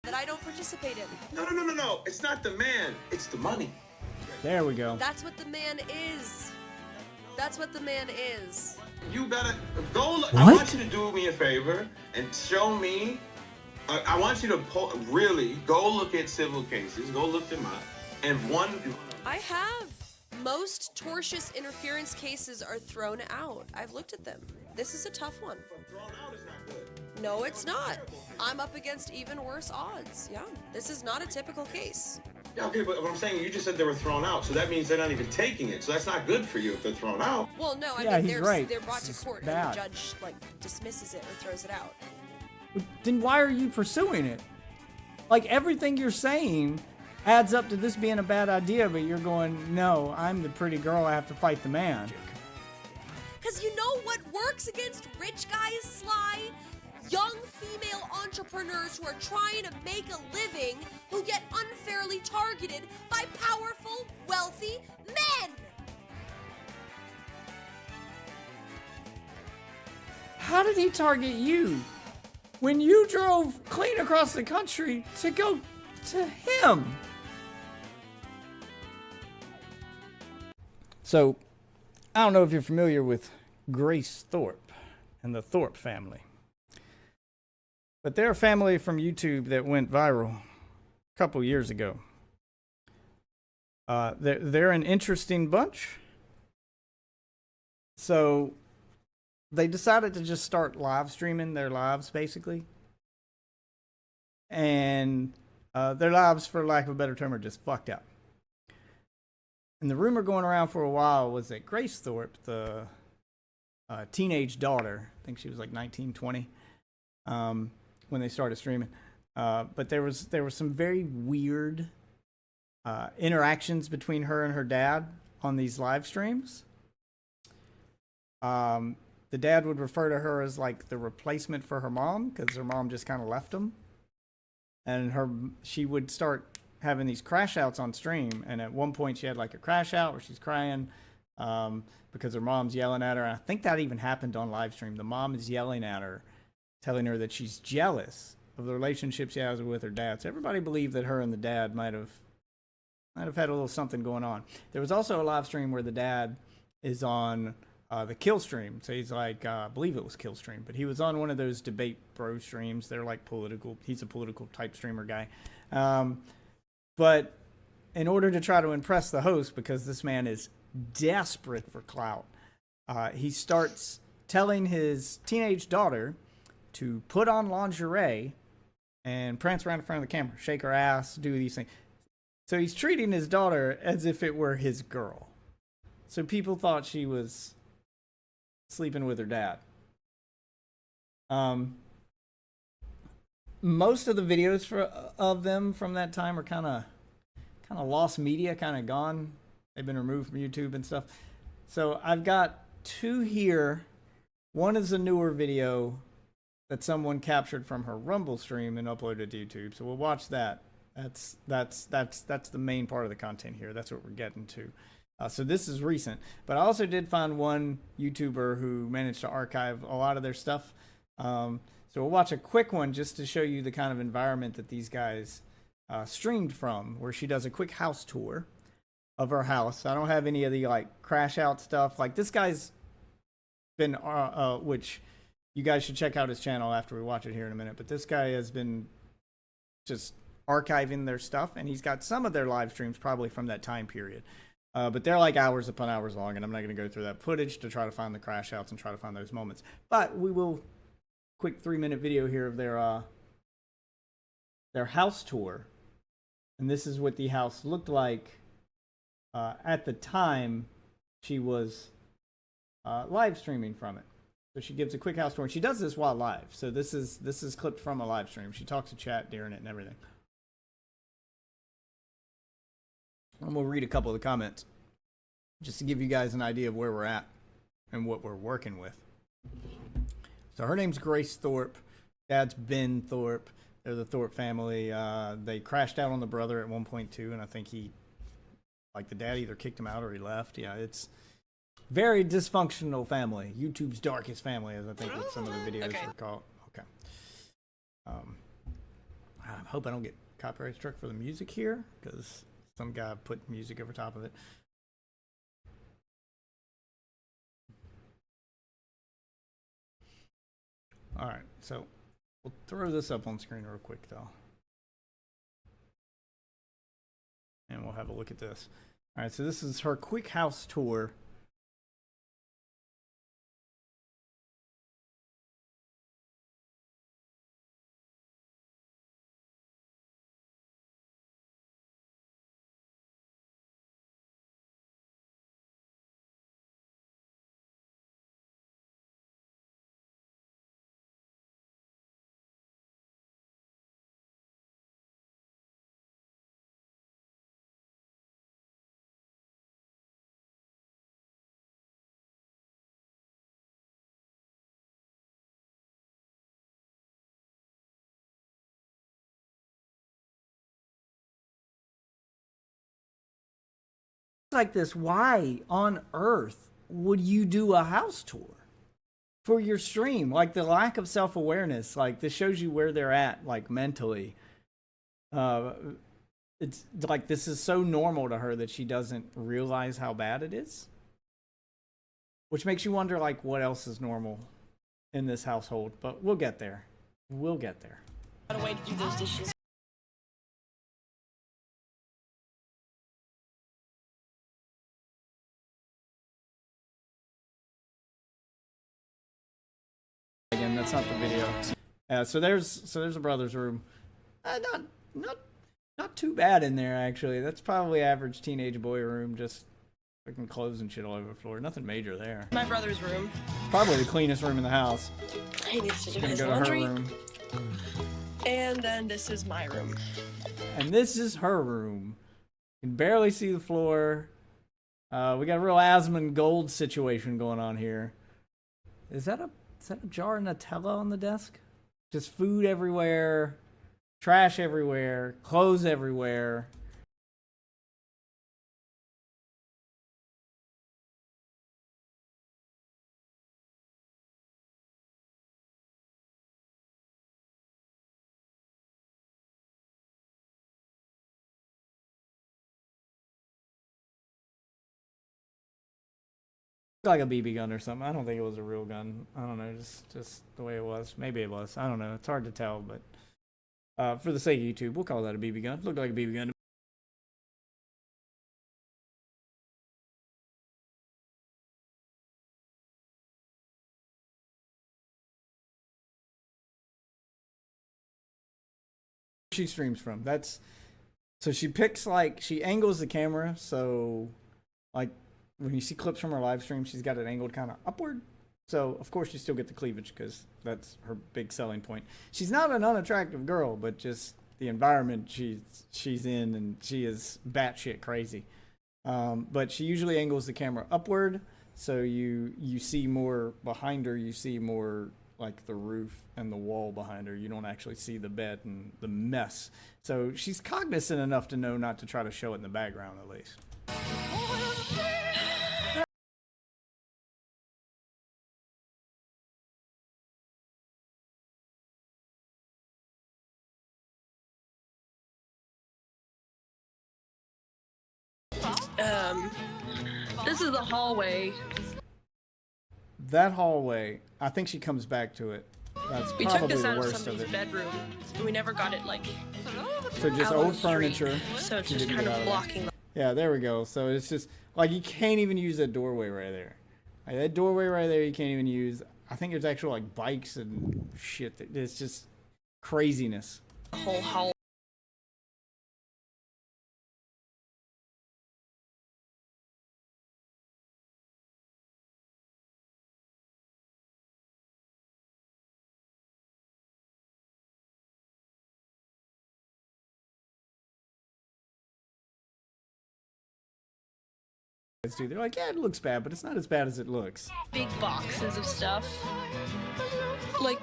that I don't participate in. No. It's not the man. It's the money. There we go. That's what the man is. That's what the man is. You gotta go. What? I want you to do me a favor and show me. I want you to really go look at civil cases. Go look them up. And one. I have. Most tortious interference cases are thrown out. I've looked at them. This is a tough one. Thrown out is not good. No, it's not. I'm up against even worse odds. Yeah, this is not a typical case. Yeah, okay, but what I'm saying, you just said they were thrown out, so that means they're not even taking it. So that's not good for you if they're thrown out. Well, no, I Yeah, mean he's right. they're brought This to is court bad. and the judge like dismisses it or throws it out. Then why are you pursuing it? Like, everything you're saying adds up to this being a bad idea, but you're going, no, I'm the pretty girl, I have to fight the man. Because you know what works against rich guys, Sly? Young female entrepreneurs who are trying to make a living who get unfairly targeted by powerful, wealthy men. How did he target you when you drove clean across the country to go to him? So, I don't know if you're familiar with Grace Thorpe and the Thorpe family, but they're a family from YouTube that went viral a couple years ago. They're an interesting bunch. So, they decided to just start live streaming their lives, basically. And their lives, for lack of a better term, are just fucked up. And the rumor going around for a while was that Grace Thorpe, the teenage daughter, I think she was like 19, 20, when they started streaming. But there was some very weird interactions between her and her dad on these live streams. The dad would refer to her as like the replacement for her mom because her mom just kind of left him. And she would start having these crash outs on stream. And at one point she had like a crash out where she's crying because her mom's yelling at her. And I think that even happened on live stream. The mom is yelling at her, telling her that she's jealous of the relationship she has with her dad. So everybody believed that her and the dad might have had a little something going on. There was also a live stream where the dad is on the Kill stream. So he's like, I believe it was Kill stream, but he was on one of those debate bro streams. They're like political. He's a political type streamer guy. But in order to try to impress the host, because this man is desperate for clout, he starts telling his teenage daughter to put on lingerie and prance around in front of the camera, shake her ass, do these things. So he's treating his daughter as if it were his girl. So people thought she was sleeping with her dad. Most of the videos of them from that time are kind of lost media, kind of gone. They've been removed from YouTube and stuff. So I've got two here. One is a newer video that someone captured from her Rumble stream and uploaded to YouTube. So we'll watch that. That's the main part of the content here. That's what we're getting to. So this is recent, but I also did find one YouTuber who managed to archive a lot of their stuff. So we'll watch a quick one just to show you the kind of environment that these guys streamed from, where she does a quick house tour of her house. I don't have any of the like crash out stuff. Like this guy's been, which you guys should check out his channel after we watch it here in a minute. But this guy has been just archiving their stuff, and he's got some of their live streams probably from that time period. But they're like hours upon hours long, and I'm not going to go through that footage to try to find the crash outs and try to find those moments. But we will, quick 3-minute video here of their house tour. And this is what the house looked like at the time she was live streaming from it. So she gives a quick house tour, and she does this while live. So this is clipped from a live stream. She talks to chat during it and everything. And we'll read a couple of the comments just to give you guys an idea of where we're at and what we're working with. So her name's Grace Thorpe. Dad's Ben Thorpe. They're the Thorpe family. They crashed out on the brother at 1.2, and I think the dad either kicked him out or he left. Yeah, it's very dysfunctional family. YouTube's darkest family, as I think what some of the videos were called. Okay. I hope I don't get copyright struck for the music here, because some guy put music over top of it. All right, so we'll throw this up on screen real quick, though. And we'll have a look at this. All right, so this is her quick house tour. Like this, why on earth would you do a house tour for your stream? Like, the lack of self-awareness, like, this shows you where they're at, like, mentally. It's like, this is so normal to her that she doesn't realize how bad it is, which makes you wonder, like, what else is normal in this household. But we'll get there. We'll get there. Got a way to do those dishes. Again, that's not the video. So there's a brother's room. Not too bad in there, actually. That's probably average teenage boy room. Just freaking clothes and shit all over the floor. Nothing major there. My brother's room. Probably the cleanest room in the house. He needs to do Gonna his go to her laundry. room. And then this is my room. And this is her room. You can barely see the floor. We got a real Asmund Gold situation going on here. Is that a jar of Nutella on the desk? Just food everywhere, trash everywhere, clothes everywhere. Like a BB gun or something. I don't think it was a real gun. I don't know, just the way it was. Maybe it was. I don't know. It's hard to tell, but for the sake of YouTube, we'll call that a BB gun. Looked like a BB gun. She streams from. So she picks, like, she angles the camera, so like when you see clips from her live stream, she's got it angled kind of upward. So of course you still get the cleavage because that's her big selling point. She's not an unattractive girl, but just the environment she's in, and she is batshit crazy. But she usually angles the camera upward, so you see more behind her. You see more like the roof and the wall behind her. You don't actually see the bed and the mess. So she's cognizant enough to know not to try to show it in the background, at least. This is the hallway. That hallway, I think she comes back to it. That's We took probably this the out of worst of somebody's it. bedroom, and we never got it like So just out on old the street. furniture. So it's She just didn't kind get out of of there. blocking. Yeah, there we go. So it's just like you can't even use that doorway right there. Like, that doorway right there, you can't even use. I think there's actual like bikes and shit. It's just craziness. The whole hall. Dude, they're like, yeah, it looks bad, but it's not as bad as it looks. Big boxes of stuff. Like,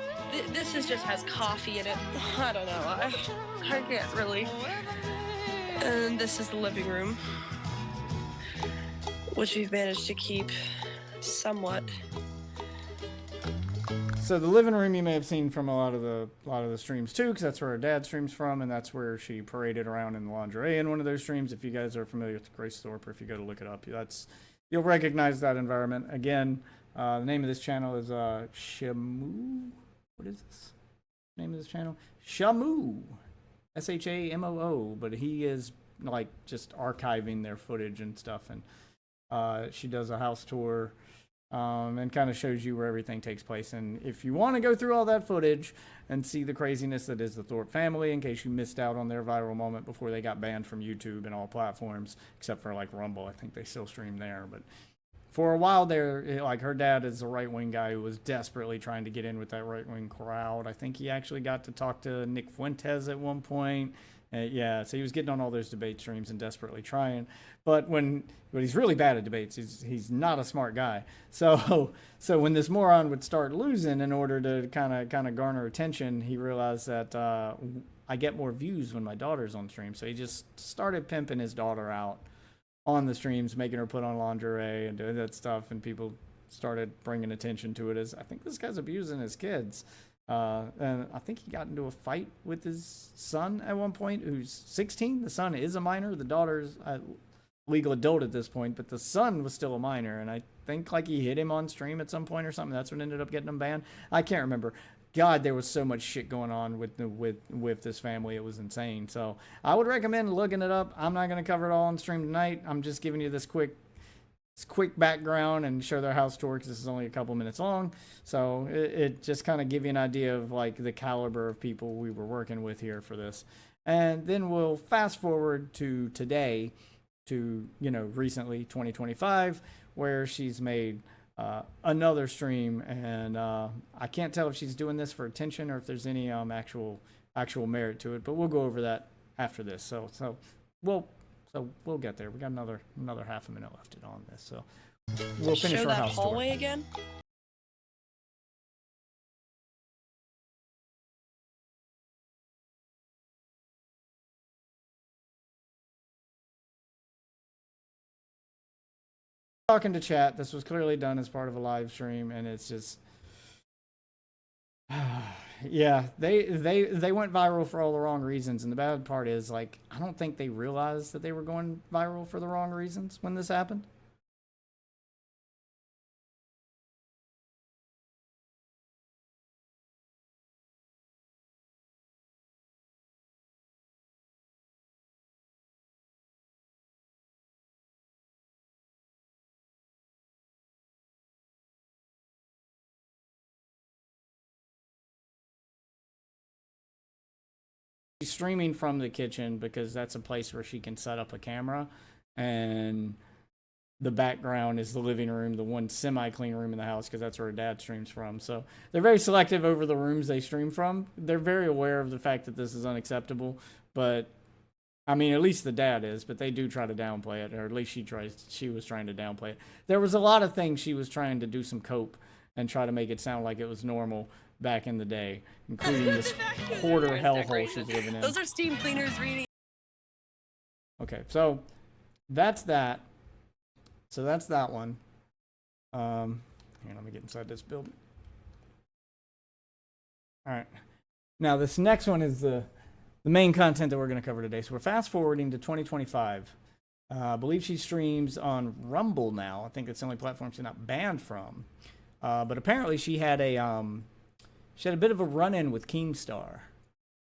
this just has coffee in it. I don't know. I can't really. And this is the living room, which we've managed to keep somewhat. So the living room you may have seen from a lot of the streams too, because that's where her dad streams from, and that's where she paraded around in lingerie in one of those streams. If you guys are familiar with Grace Thorpe, or if you go to look it up, you'll recognize that environment. Again, the name of this channel is Shamoo. What is this? Name of this channel? Shamoo. SHAMOO. But he is like just archiving their footage and stuff, and she does a house tour. And kind of shows you where everything takes place. And if you want to go through all that footage and see the craziness that is the Thorpe family, in case you missed out on their viral moment before they got banned from YouTube and all platforms, except for like Rumble, I think they still stream there. But for a while there, like her dad is a right-wing guy who was desperately trying to get in with that right-wing crowd. I think he actually got to talk to Nick Fuentes at one point. Yeah, so he was getting on all those debate streams and desperately trying. But he's really bad at debates. He's not a smart guy. So when this moron would start losing in order to kind of garner attention, he realized that I get more views when my daughter's on stream. So he just started pimping his daughter out on the streams, making her put on lingerie and doing that stuff. And people started bringing attention to it as, I think this guy's abusing his kids. And I think he got into a fight with his son at one point, who's 16. The son is a minor. The daughter's a legal adult at this point, but the son was still a minor. And I think like he hit him on stream at some point or something. That's what ended up getting him banned. I can't remember. God, there was so much shit going on with this family. It was insane. So I would recommend looking it up. I'm not going to cover it all on stream tonight. I'm just giving you this quick background and show their house tour because this is only a couple minutes long. So it just kind of give you an idea of like the caliber of people we were working with here for this. And then we'll fast forward to today, to, recently 2025, where she's made another stream. And I can't tell if she's doing this for attention or if there's any actual merit to it, but we'll go over that after this. So we'll get there. We got another half a minute left on this, so we'll finish Show our that house hallway tour. again. Talking to chat. This was clearly done as part of a live stream, and it's just, yeah, they went viral for all the wrong reasons. And the bad part is, like, I don't think they realized that they were going viral for the wrong reasons when this happened. She's streaming from the kitchen because that's a place where she can set up a camera, and the background is the living room, the one semi-clean room in the house, because that's where her dad streams from. So they're very selective over the rooms they stream from. They're very aware of the fact that this is unacceptable, but I mean, at least the dad is, but they do try to downplay it, or at least she was trying to downplay it. There was a lot of things she was trying to do some cope and try to make it sound like it was normal back in the day, including this hoarder hellhole she's living in. Those are steam cleaners reading. Okay, so that's that. So that's that one. Here, let me get inside this building. All right. Now this next one is the main content that we're going to cover today. So we're fast forwarding to 2025. I believe she streams on Rumble now. I think it's the only platform she's not banned from. But apparently she had a bit of a run-in with Keemstar,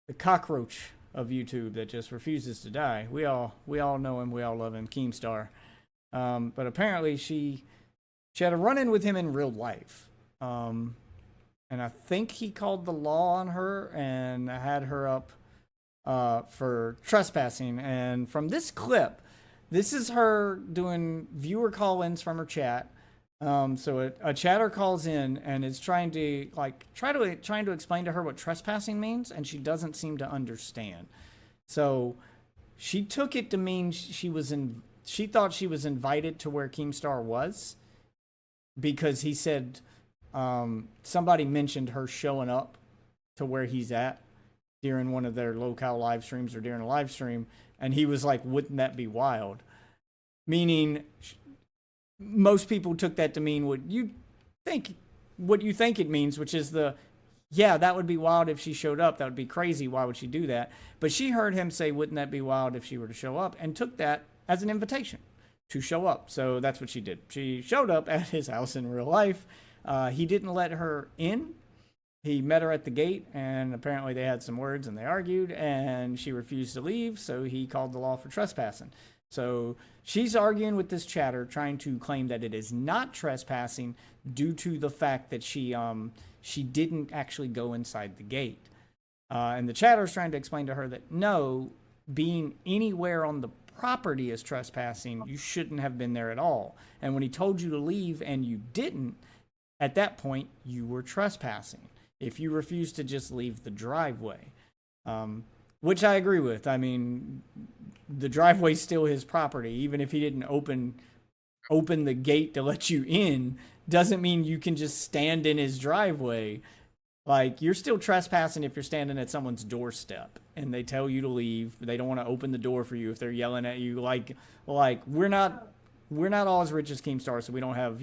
the cockroach of YouTube that just refuses to die. We all know him. We all love him, Keemstar. But apparently she had a run-in with him in real life. And I think he called the law on her and had her up for trespassing. And from this clip, this is her doing viewer call-ins from her chat. So a chatter calls in and is trying to explain to her what trespassing means, and she doesn't seem to understand. So she took it to mean she thought she was invited to where Keemstar was, because he said somebody mentioned her showing up to where he's at during one of their locale live streams or during a live stream, and he was like, wouldn't that be wild? Meaning most people took that to mean, would you think what you think it means, which is yeah, that would be wild if she showed up. That would be crazy. Why would she do that? But she heard him say, wouldn't that be wild if she were to show up, and took that as an invitation to show up. So that's what she did. She showed up at his house in real life. He didn't let her in. He met her at the gate, and apparently they had some words and they argued, and she refused to leave, so he called the law for trespassing. So she's arguing with this chatter, trying to claim that it is not trespassing due to the fact that she didn't actually go inside the gate. And the chatter is trying to explain to her that no, being anywhere on the property is trespassing. You shouldn't have been there at all. And when he told you to leave and you didn't, at that point, you were trespassing. If you refuse to just leave the driveway, which I agree with. I mean, the driveway's still his property. Even if he didn't open the gate to let you in, doesn't mean you can just stand in his driveway. Like, you're still trespassing if you're standing at someone's doorstep and they tell you to leave. They don't want to open the door for you if they're yelling at you. Like we're not all as rich as Keemstar, so we don't have,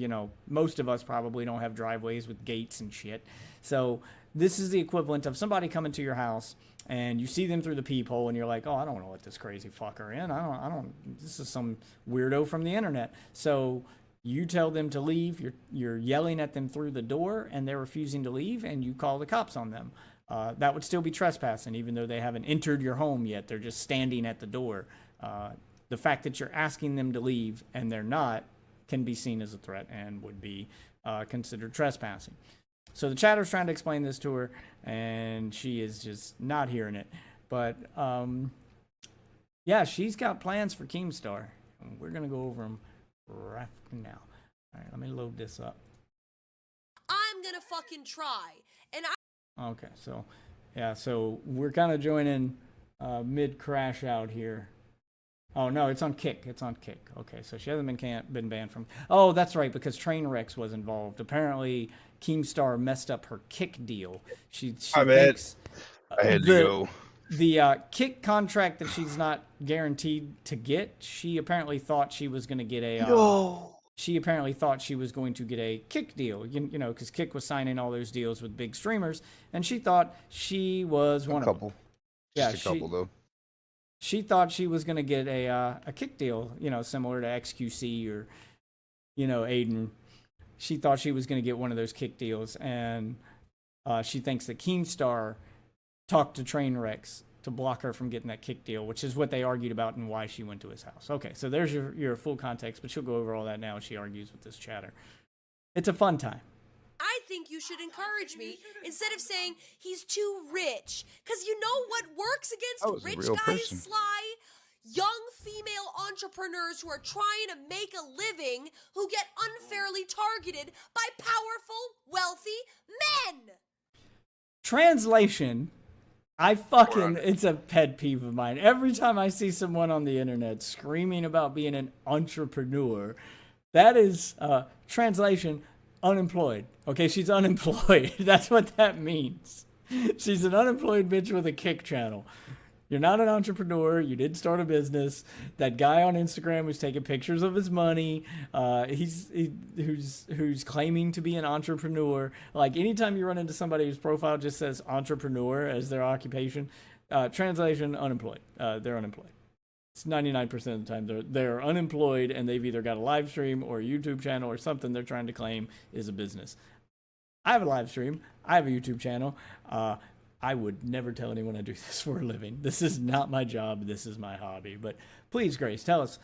most of us probably don't have driveways with gates and shit. So this is the equivalent of somebody coming to your house and you see them through the peephole and you're like, oh, I don't want to let this crazy fucker in. I don't, this is some weirdo from the internet. So you tell them to leave. You're yelling at them through the door and they're refusing to leave, and you call the cops on them. That would still be trespassing, even though they haven't entered your home yet. They're just standing at the door. The fact that you're asking them to leave and they're not can be seen as a threat and would be considered trespassing. So the chatter's trying to explain this to her, and she is just not hearing it. But, yeah, she's got plans for Keemstar. And we're going to go over them right now. All right, let me load this up. I'm going to fucking try. And Okay, so, yeah, so we're kind of joining mid-crash out here. Oh, no, it's on Kick. It's on Kick. Okay, so she hasn't been banned from... Oh, that's right, because Trainwrecks was involved. Apparently, Keemstar messed up her Kick deal. She thinks... I had to go. The Kick contract that she's not guaranteed to get, she apparently thought she was going to get a... She apparently thought she was going to get a Kick deal, you know, because Kick was signing all those deals with big streamers, and she thought she was one of them. Just a couple, though. She thought she was going to get a Kick deal, you know, similar to XQC or, you know, Aiden. She thought she was going to get one of those Kick deals, and she thinks that Keemstar talked to Trainwrecks to block her from getting that Kick deal, which is what they argued about and why she went to his house. Okay, so there's your full context, but she'll go over all that now as she argues with this chatter. It's a fun time. I think you should encourage me instead of saying he's too rich. Because you know what works against rich guys, Sly? Young female entrepreneurs who are trying to make a living who get unfairly targeted by powerful, wealthy men. Translation, it's a pet peeve of mine. Every time I see someone on the internet screaming about being an entrepreneur, that is, translation, unemployed. Okay, she's unemployed. That's what that means. She's an unemployed bitch with a Kick channel. You're not an entrepreneur. You didn't start a business. That guy on Instagram who's taking pictures of his money, who's claiming to be an entrepreneur. Like, anytime you run into somebody whose profile just says entrepreneur as their occupation, translation, unemployed. They're unemployed. It's 99% of the time they're unemployed, and they've either got a live stream or a YouTube channel or something they're trying to claim is a business. I have a live stream. I have a YouTube channel. I would never tell anyone I do this for a living. This is not my job. This is my hobby. But please, Grace, tell us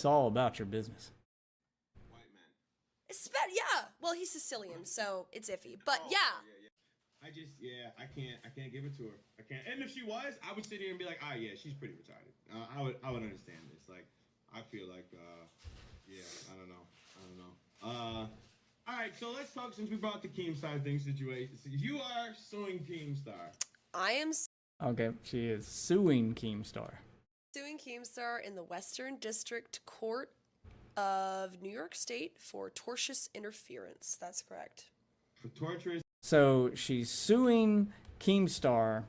all about your business. White man. Yeah. Well, he's Sicilian, so it's iffy. But yeah. I can't give it to her. I can't. And if she was, I would sit here and be like, yeah, she's pretty retarded. I would understand this. Like, I feel like, I don't know. All right, so let's talk, since we brought the Keemstar thing situation. So you are suing Keemstar. I am Okay, she is suing Keemstar. Suing Keemstar in the Western District Court of New York State for tortious interference. That's correct. For torturous. So she's suing Keemstar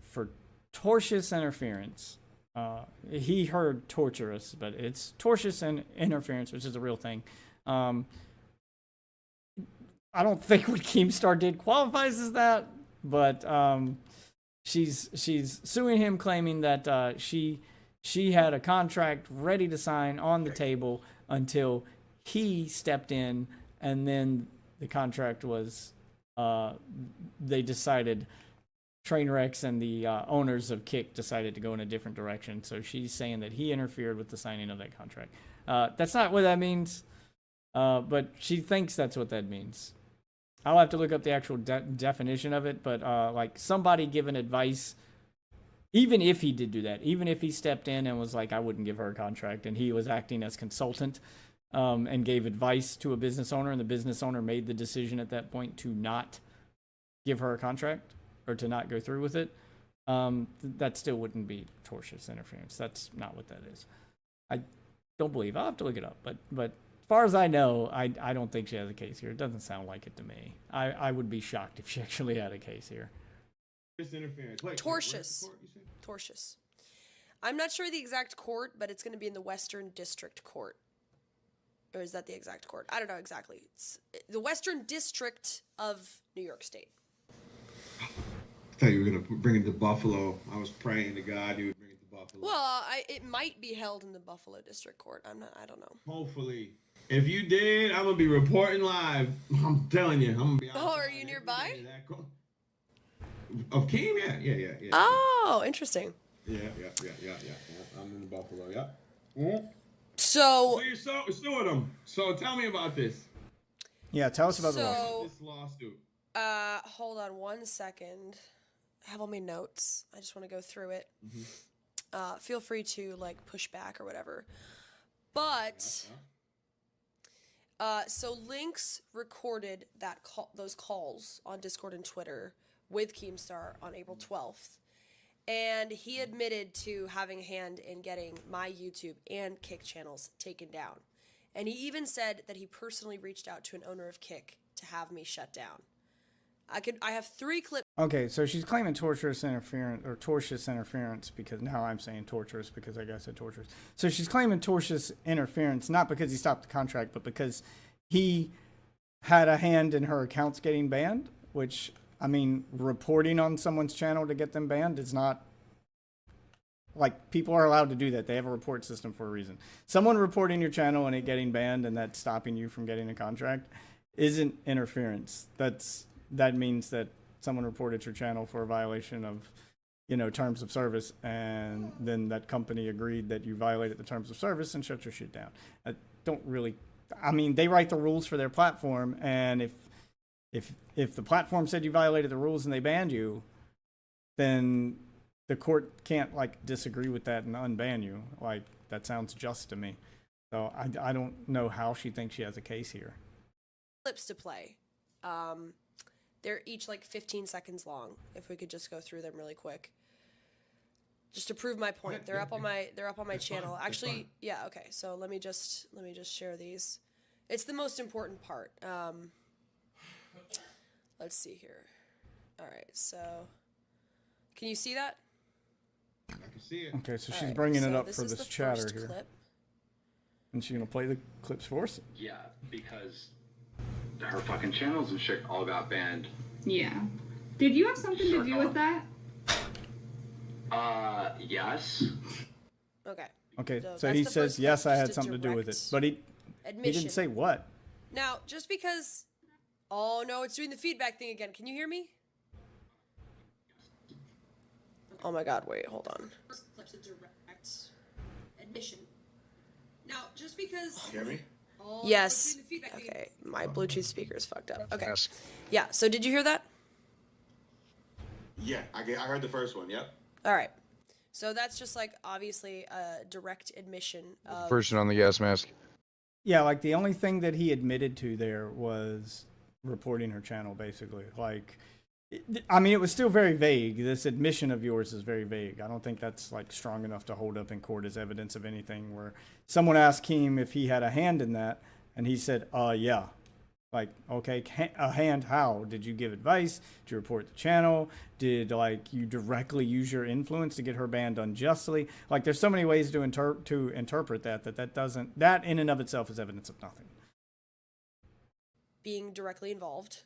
for tortious interference. He heard torturous, but it's tortious interference, which is a real thing. I don't think what Keemstar did qualifies as that, but she's suing him, claiming that she had a contract ready to sign on the table until he stepped in, and then the contract was they decided. Trainwrecks and the owners of Kick decided to go in a different direction. So she's saying that he interfered with the signing of that contract. That's not what that means, but she thinks that's what that means. I'll have to look up the actual definition of it, but like somebody giving advice, even if he did do that, even if he stepped in and was like, I wouldn't give her a contract, and he was acting as consultant and gave advice to a business owner, and the business owner made the decision at that point to not give her a contract, or to not go through with it, that still wouldn't be tortious interference. That's not what that is. I don't believe. I'll have to look it up. But as far as I know, I don't think she has a case here. It doesn't sound like it to me. I would be shocked if she actually had a case here. Interference. Wait, Tortious. Tortious. I'm not sure the exact court, but it's going to be in the Western District Court. Or is that the exact court? I don't know exactly. It's the Western District of New York State. I thought you were gonna bring it to Buffalo. I was praying to God you would bring it to Buffalo. Well, it might be held in the Buffalo District Court. I don't know. Hopefully, if you did, I'm gonna be reporting live. I'm telling you, I'm gonna be. Oh, are you nearby? Of Keem, yeah. Oh, interesting. Yeah. I'm in Buffalo. Yeah. So you're suing them. So tell me about this. Yeah, tell us about the lawsuit. This lawsuit. Hold on 1 second. I have all my notes. I just want to go through it. Mm-hmm. Feel free to like push back or whatever. But so Lynx recorded those calls on Discord and Twitter with Keemstar on April 12th. And he admitted to having a hand in getting my YouTube and Kick channels taken down. And he even said that he personally reached out to an owner of Kick to have me shut down. I have 3 clips. Okay, so she's claiming tortious interference because now I'm saying torturous because I guess I said torturous. So she's claiming tortious interference not because he stopped the contract, but because he had a hand in her accounts getting banned, which, I mean, reporting on someone's channel to get them banned is not, like, people are allowed to do that. They have a report system for a reason. Someone reporting your channel and it getting banned and that stopping you from getting a contract isn't interference. That means that someone reported your channel for a violation of, terms of service, and then that company agreed that you violated the terms of service and shut your shit down. They write the rules for their platform, and if the platform said you violated the rules and they banned you, then the court can't disagree with that and unban you. That sounds just to me. So I don't know how she thinks she has a case here. Clips to play. They're each 15 seconds long. If we could just go through them really quick, just to prove my point. They're up on my channel. Actually, yeah. Okay. So let me just share these. It's the most important part. Let's see here. All right. So, can you see that? I can see it. Okay. So she's bringing it up for this chatter here. Clip. And she's gonna play the clips for us. Yeah, because her fucking channels and shit all got banned. Yeah. Did you have something to do with that? Yes. Okay. Okay, so he says, yes, I had something to do with it. But he didn't say what. Now, just because... Oh, no, it's doing the feedback thing again. Can you hear me? Oh, my God. Wait, hold on. First clip's a direct admission. Now, just because... Hear me? Yes. Okay, my Bluetooth speaker is fucked up. Okay. Yeah, so did you hear that? Yeah, I heard the first one, yep. All right. So that's just obviously a direct admission of... Person on the gas mask. Yeah, the only thing that he admitted to there was reporting her channel, basically. It was still very vague. This admission of yours is very vague. I don't think that's strong enough to hold up in court as evidence of anything, where someone asked Keem if he had a hand in that, and he said, yeah. Okay, a hand how? Did you give advice? Did you report the channel? Did you directly use your influence to get her banned unjustly? There's so many ways to interpret that in and of itself is evidence of nothing. being directly involved,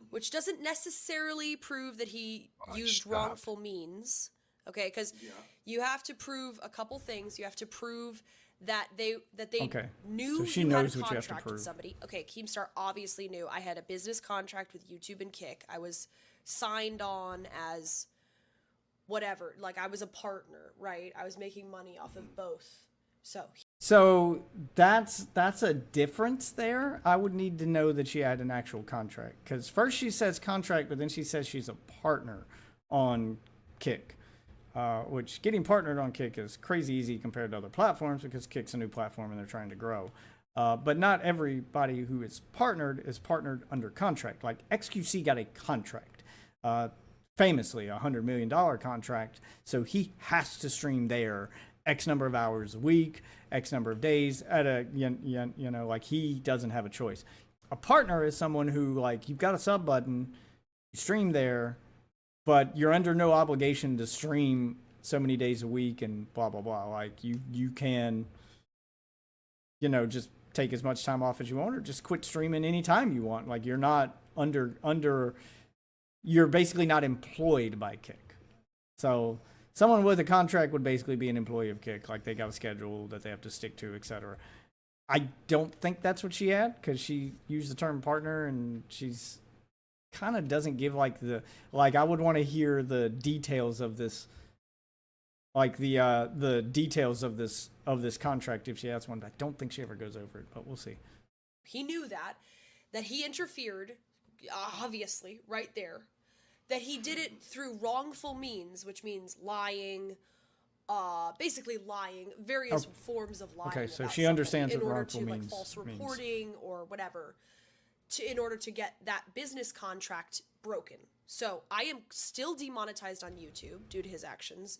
which doesn't necessarily prove that he used wrongful means. Okay, because you have to prove a couple things. You have to prove that they knew so she you knows had a what you have to contract with prove. somebody. Okay, Keemstar obviously knew I had a business contract with YouTube and Kick. I was signed on as whatever, like I was a partner, right? I was making money off of both. So that's a difference there. I would need to know that she had an actual contract, because first she says contract, but then she says she's a partner on Kick, which getting partnered on Kick is crazy easy compared to other platforms, because Kick's a new platform and they're trying to grow. But not everybody who is partnered under contract. Like XQC got a contract, famously a $100 million contract, so he has to stream there X number of hours a week, X number of days at a, you know, like he doesn't have a choice. A partner is someone who, like, you've got a sub button, you stream there, but you're under no obligation to stream so many days a week and blah, blah, blah. Like you can, you know, just take as much time off as you want, or just quit streaming anytime you want. Like you're not you're basically not employed by Kick. So someone with a contract would basically be an employee of Kick, like they got a schedule that they have to stick to, etc. I don't think that's what she had, because she used the term partner, and she's kind of doesn't give like I would want to hear the details of this, like the details of this contract if she has one. But I don't think she ever goes over it, but we'll see. he knew that he interfered, obviously, right there. That he did it through wrongful means, which means lying, basically lying, various forms of lying. Okay, so about she something understands what in order wrongful to, like, means false means. reporting or whatever, in order to get that business contract broken. So I am still demonetized on YouTube due to his actions.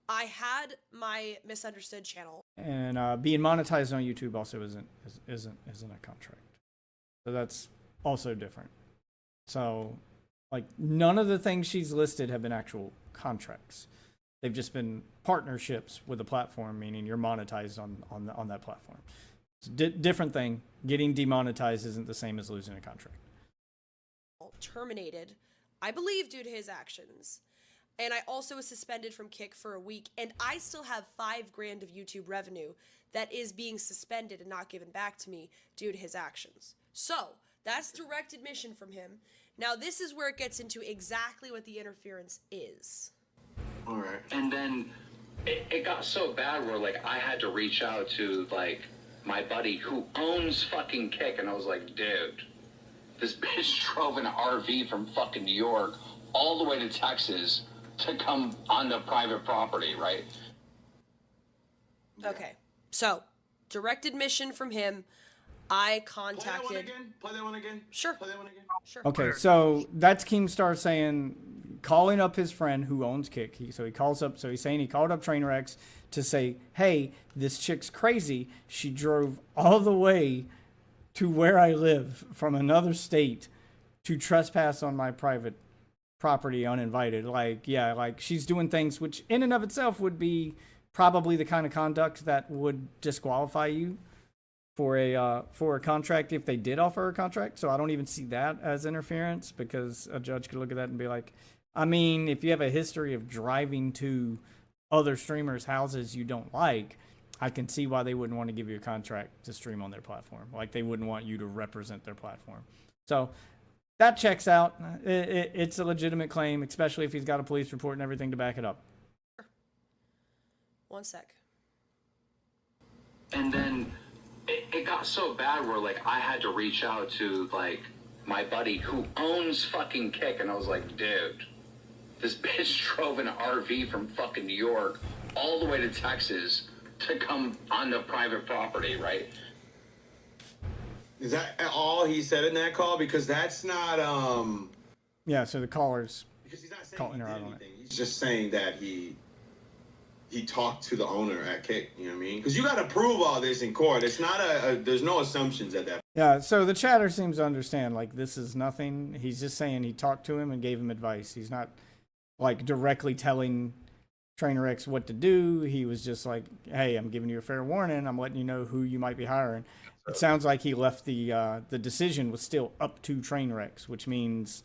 I had my misunderstood channel, And being monetized on YouTube also isn't a contract, so that's also different. So, like, none of the things she's listed have been actual contracts. They've just been partnerships with a platform, meaning you're monetized on that platform. It's a different thing. Getting demonetized isn't the same as losing a contract. terminated, I believe due to his actions. And I also was suspended from Kick for a week, and I still have $5,000 of YouTube revenue that is being suspended and not given back to me due to his actions. So, that's direct admission from him. Now, this is where it gets into exactly what the interference is. All right. And then it got so bad where, like, I had to reach out to, like, my buddy who owns fucking Kick, and I was like, dude, this bitch drove an RV from fucking New York all the way to Texas to come onto private property, right? Okay, so, direct admission from him. I contacted... Play that one again? Sure. Play that one again? Sure. Okay, so that's Keemstar saying, calling up his friend who owns Kick. He's saying he called up Trainwrecks to say, hey, this chick's crazy. She drove all the way to where I live from another state to trespass on my private property uninvited. Like, yeah, like she's doing things which in and of itself would be probably the kind of conduct that would disqualify you for a contract if they did offer a contract. So I don't even see that as interference, because a judge could look at that and be like, I mean, if you have a history of driving to other streamers' houses you don't like, I can see why they wouldn't want to give you a contract to stream on their platform. Like, they wouldn't want you to represent their platform. So that checks out. It's a legitimate claim, especially if he's got a police report and everything to back it up. One sec. And then it got so bad where, like, I had to reach out to, like, my buddy who owns fucking Kick, and I was like, dude, this bitch drove an RV from fucking New York all the way to Texas to come onto private property, right? Is that all he said in that call? Because that's not Yeah, so the caller's because he's not saying calling he her did out on it. anything. He's just saying that he talked to the owner at Kick. You know what I mean? Because you got to prove all this in court. It's not there's no assumptions at that. Yeah, so the chatter seems to understand, like, this is nothing. He's just saying he talked to him and gave him advice. He's not, like, directly telling Trainer X what to do. He was just like, hey, I'm giving you a fair warning. I'm letting you know who you might be hiring. it sounds like he left the decision was still up to Trainwrecks, which means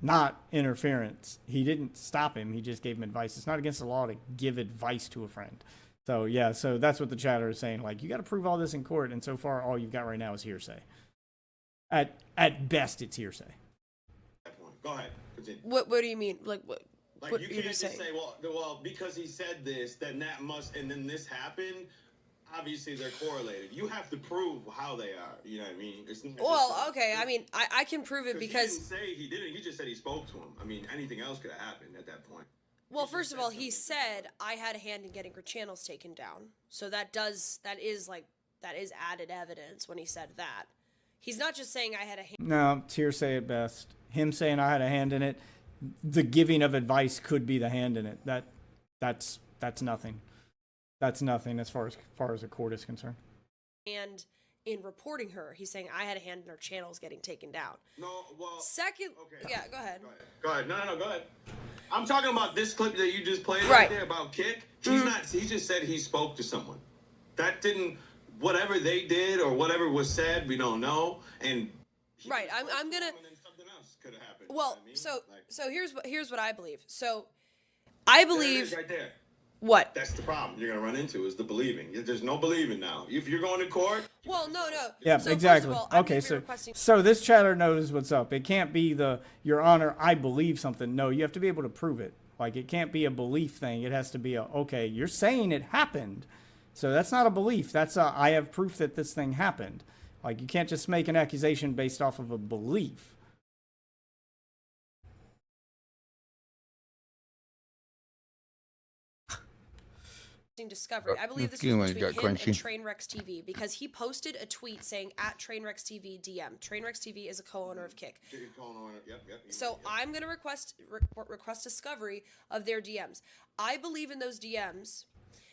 not interference. He didn't stop him. He just gave him advice. It's not against the law to give advice to a friend. So yeah, so that's what the chatter is saying. Like, you got to prove all this in court, and so far all you've got right now is hearsay. At best, it's hearsay. Go ahead. Continue. What do you mean? Like what? Like, what you are can't just just saying? say, well, because he said this, then that must, and then this happened. Obviously, they're correlated. You have to prove how they are. You know what I mean? It's not Well, just okay. I mean, I can prove it because. he didn't say he didn't. He just said he spoke to him. I mean, anything else could have happened at that point. Well, first of all, he said I had a hand in getting her channels taken down. So that is added evidence when he said that. He's not just saying I had a hand. No, it's hearsay at best. Him saying I had a hand in it, the giving of advice could be the hand in it. That's nothing. That's nothing as far as the court is concerned. And in reporting her, he's saying I had a hand in her channels getting taken down. No, well. Second, Okay. yeah, go ahead. Go ahead. No, go ahead. I'm talking about this clip that you just played Right. there about Kick. He's not. He just said he spoke to someone. That didn't. Whatever they did or whatever was said, we don't know. And Right. I'm gonna. and then something else could have happened. Well, you know what I mean? so here's what I believe. So, I There it believe is right there. what? That's the problem you're gonna run into is the believing. There's no believing now. If you're going to court, Well, no. Yeah, So, exactly. First of all, I'm Okay, gonna be requesting. so this chatter knows what's up. It can't be Your Honor, I believe something. No, you have to be able to prove it. Like, it can't be a belief thing. It has to be okay, you're saying it happened. So that's not a belief. That's I have proof that this thing happened. Like, you can't just make an accusation based off of a belief. Discovery. I believe this Excuse me, was between got him crunchy. and Trainwrecks TV because he posted a tweet saying at Trainwrecks TV DM. Trainwrecks TV is a co-owner of Kick. Yep. So I'm gonna request discovery of their DMs. I believe in those DMs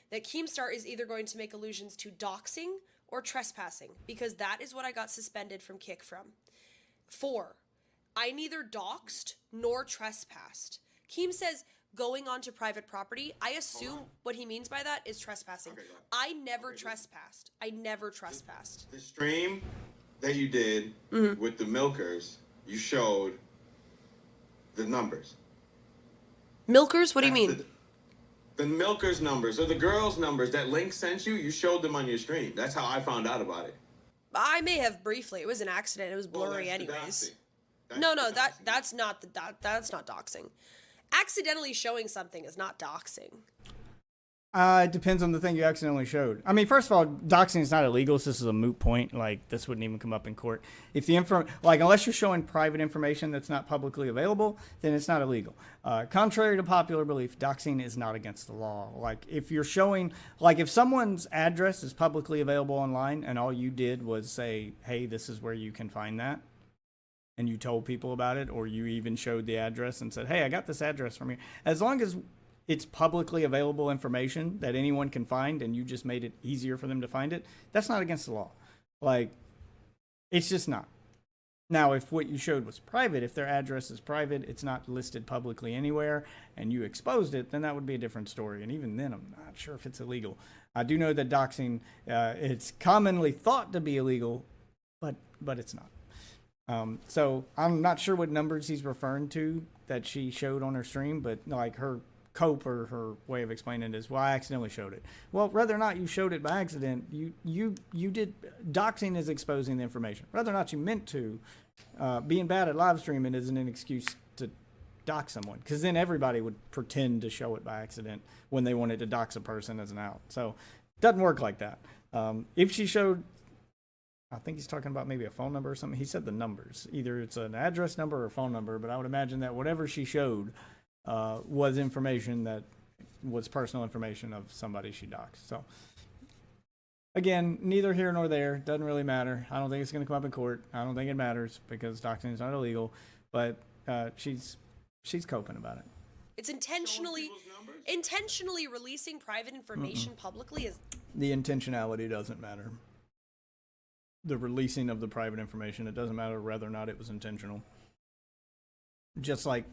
that Keemstar is either going to make allusions to doxing or trespassing because that is what I got suspended from Kick from. 4. I neither doxed nor trespassed. Keem says going onto private property. I assume what he means by that is trespassing. Okay, go ahead. I never trespassed. I never trespassed. The stream that you did with the milkers, you showed the numbers. Milkers? What do you mean? The milkers numbers or the girls numbers that Link sent you shot them on your stream. That's how I found out about it. I may have briefly. It was an accident. It was blurry, Well, that's the anyways. doxing. No, the doxing. that's not doxing. Accidentally showing something is not doxing. It depends on the thing you accidentally showed. I mean, first of all, doxing is not illegal, so this is a moot point. Like, this wouldn't even come up in court. If the unless you're showing private information that's not publicly available, then it's not illegal. Contrary to popular belief, doxing is not against the law. Like, if you're showing, like, if someone's address is publicly available online and all you did was say, hey, this is where you can find that, and you told people about it, or you even showed the address and said, hey, I got this address from here. As long as it's publicly available information that anyone can find and you just made it easier for them to find it, that's not against the law. Like, it's just not. Now, if what you showed was private, if their address is private, it's not listed publicly anywhere, and you exposed it, then that would be a different story. And even then, I'm not sure if it's illegal. I do know that doxing, it's commonly thought to be illegal, but it's not. So I'm not sure what numbers he's referring to that she showed on her stream, but like her cope or her way of explaining it is, well, I accidentally showed it. Well, whether or not you showed it by accident, you did. Doxing is exposing the information. Whether or not you meant to, being bad at live streaming isn't an excuse to dox someone, because then everybody would pretend to show it by accident when they wanted to dox a person as an out. So it doesn't work like that. If she showed, I think he's talking about maybe a phone number or something. He said the numbers. Either it's an address number or a phone number, but I would imagine that whatever she showed was information that was personal information of somebody she doxed. So, again, neither here nor there. Doesn't really matter. I don't think it's going to come up in court. I don't think it matters because doxing is not illegal. But she's coping about it. It's intentionally releasing private information publicly is. The intentionality doesn't matter. The releasing of the private information, it doesn't matter whether or not it was intentional. Just like,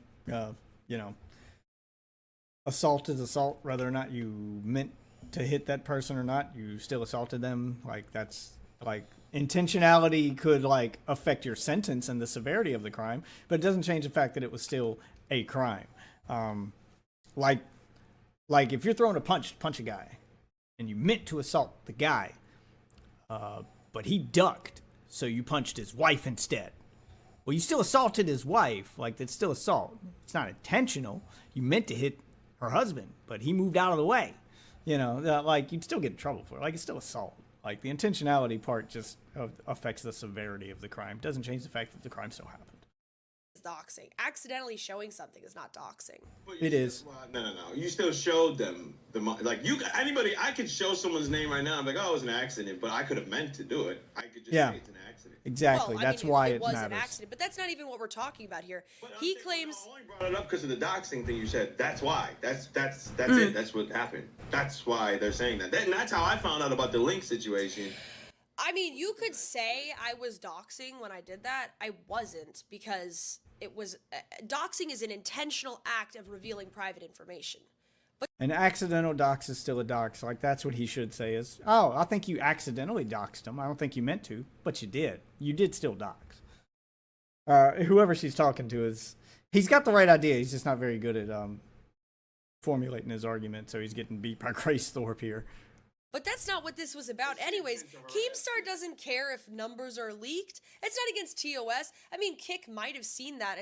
assault is assault, whether or not you meant to hit that person or not, you still assaulted them. Like, that's like intentionality could like affect your sentence and the severity of the crime, but it doesn't change the fact that it was still a crime. Like if you're throwing a punch a guy and you meant to assault the guy, but he ducked, so you punched his wife instead. Well, you still assaulted his wife. Like, that's still assault. It's not intentional. You meant to hit her husband, but he moved out of the way. You know, like, you'd still get in trouble for it. Like, it's still assault. Like, the intentionality part just affects the severity of the crime. Doesn't change the fact that the crime still happened. Doxing. Accidentally showing something is not doxing. It is. Well, no. You still showed them like anybody. I could show someone's name right now. I'm like, oh, it was an accident, but I could have meant to do it. I could just say it's an accident. Exactly. Well, that's why it was matters. an accident, but that's not even what we're talking about here. But He claims. I only brought it up because of the doxing thing you said. That's why. That's it. That's what happened. That's why they're saying that. And that's how I found out about the link situation. I mean, you could say I was doxing when I did that. I wasn't, because it was doxing is an intentional act of revealing private information. But an accidental dox is still a dox. Like, that's what he should say is, oh, I think you accidentally doxed him. I don't think you meant to, but you did. You did still dox. Whoever she's talking to he's got the right idea. He's just not very good at formulating his argument, so he's getting beat by Grace Thorpe here. But that's not what this was about. Anyways, Keemstar doesn't care if numbers are leaked. It's not against TOS. I mean, Kick might have seen that,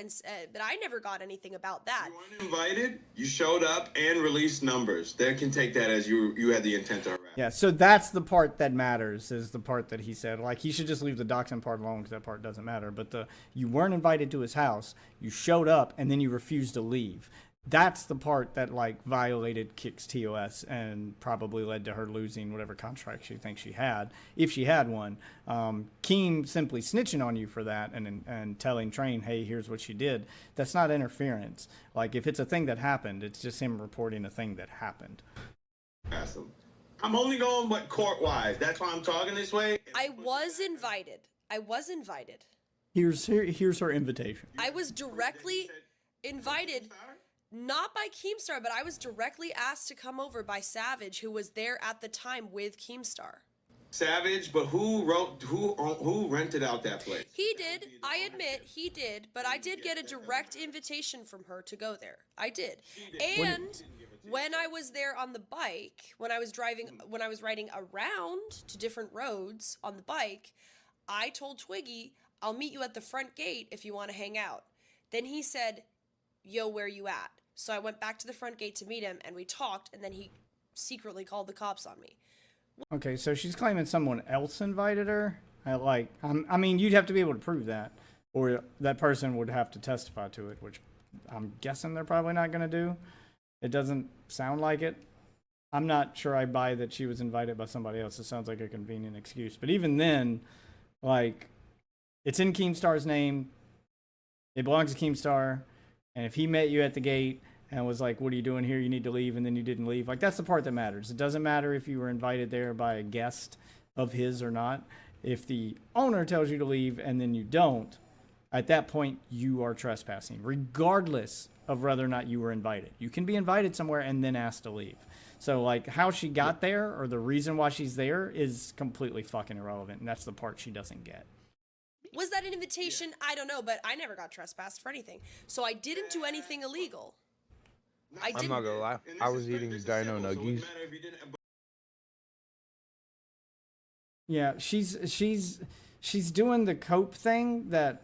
but I never got anything about that. You weren't invited. You showed up and released numbers. They can take that as you had the intent to harass. Yeah, so that's the part that matters, is the part that he said. Like, he should just leave the doxing part alone because that part doesn't matter. But you weren't invited to his house, you showed up, and then you refused to leave. That's the part that, like, violated Kick's TOS and probably led to her losing whatever contract she thinks she had, if she had one. Keem simply snitching on you for that and telling Train, hey, here's what she did, that's not interference. Like, if it's a thing that happened, it's just him reporting a thing that happened. Awesome. I'm only going court-wise. That's why I'm talking this way. I was invited. Here's her invitation. I was directly invited. Not by Keemstar, but I was directly asked to come over by Savage, who was there at the time with Keemstar. Savage, but who rented out that place? He did. I admit he did, but I did get a direct invitation from her to go there. I did. And when I was there on the bike, when I was riding around to different roads on the bike, I told Twiggy, I'll meet you at the front gate if you want to hang out. Then he said, yo, where you at? So I went back to the front gate to meet him, and we talked, and then he secretly called the cops on me. Okay, so she's claiming someone else invited her. I mean, you'd have to be able to prove that, or that person would have to testify to it, which I'm guessing they're probably not going to do. It doesn't sound like it. I'm not sure I buy that she was invited by somebody else. It sounds like a convenient excuse. But even then, like, it's in Keemstar's name. It belongs to Keemstar. And if he met you at the gate and was like, what are you doing here? You need to leave. And then you didn't leave. Like, that's the part that matters. It doesn't matter if you were invited there by a guest of his or not. If the owner tells you to leave and then you don't, at that point, you are trespassing, regardless of whether or not you were invited. You can be invited somewhere and then asked to leave. So, like, how she got there or the reason why she's there is completely fucking irrelevant. And that's the part she doesn't get. Was that an invitation? Yeah. I don't know, but I never got trespassed for anything. So I didn't do anything illegal. I'm not gonna lie. I was eating dino nuggies. Yeah, she's doing the cope thing that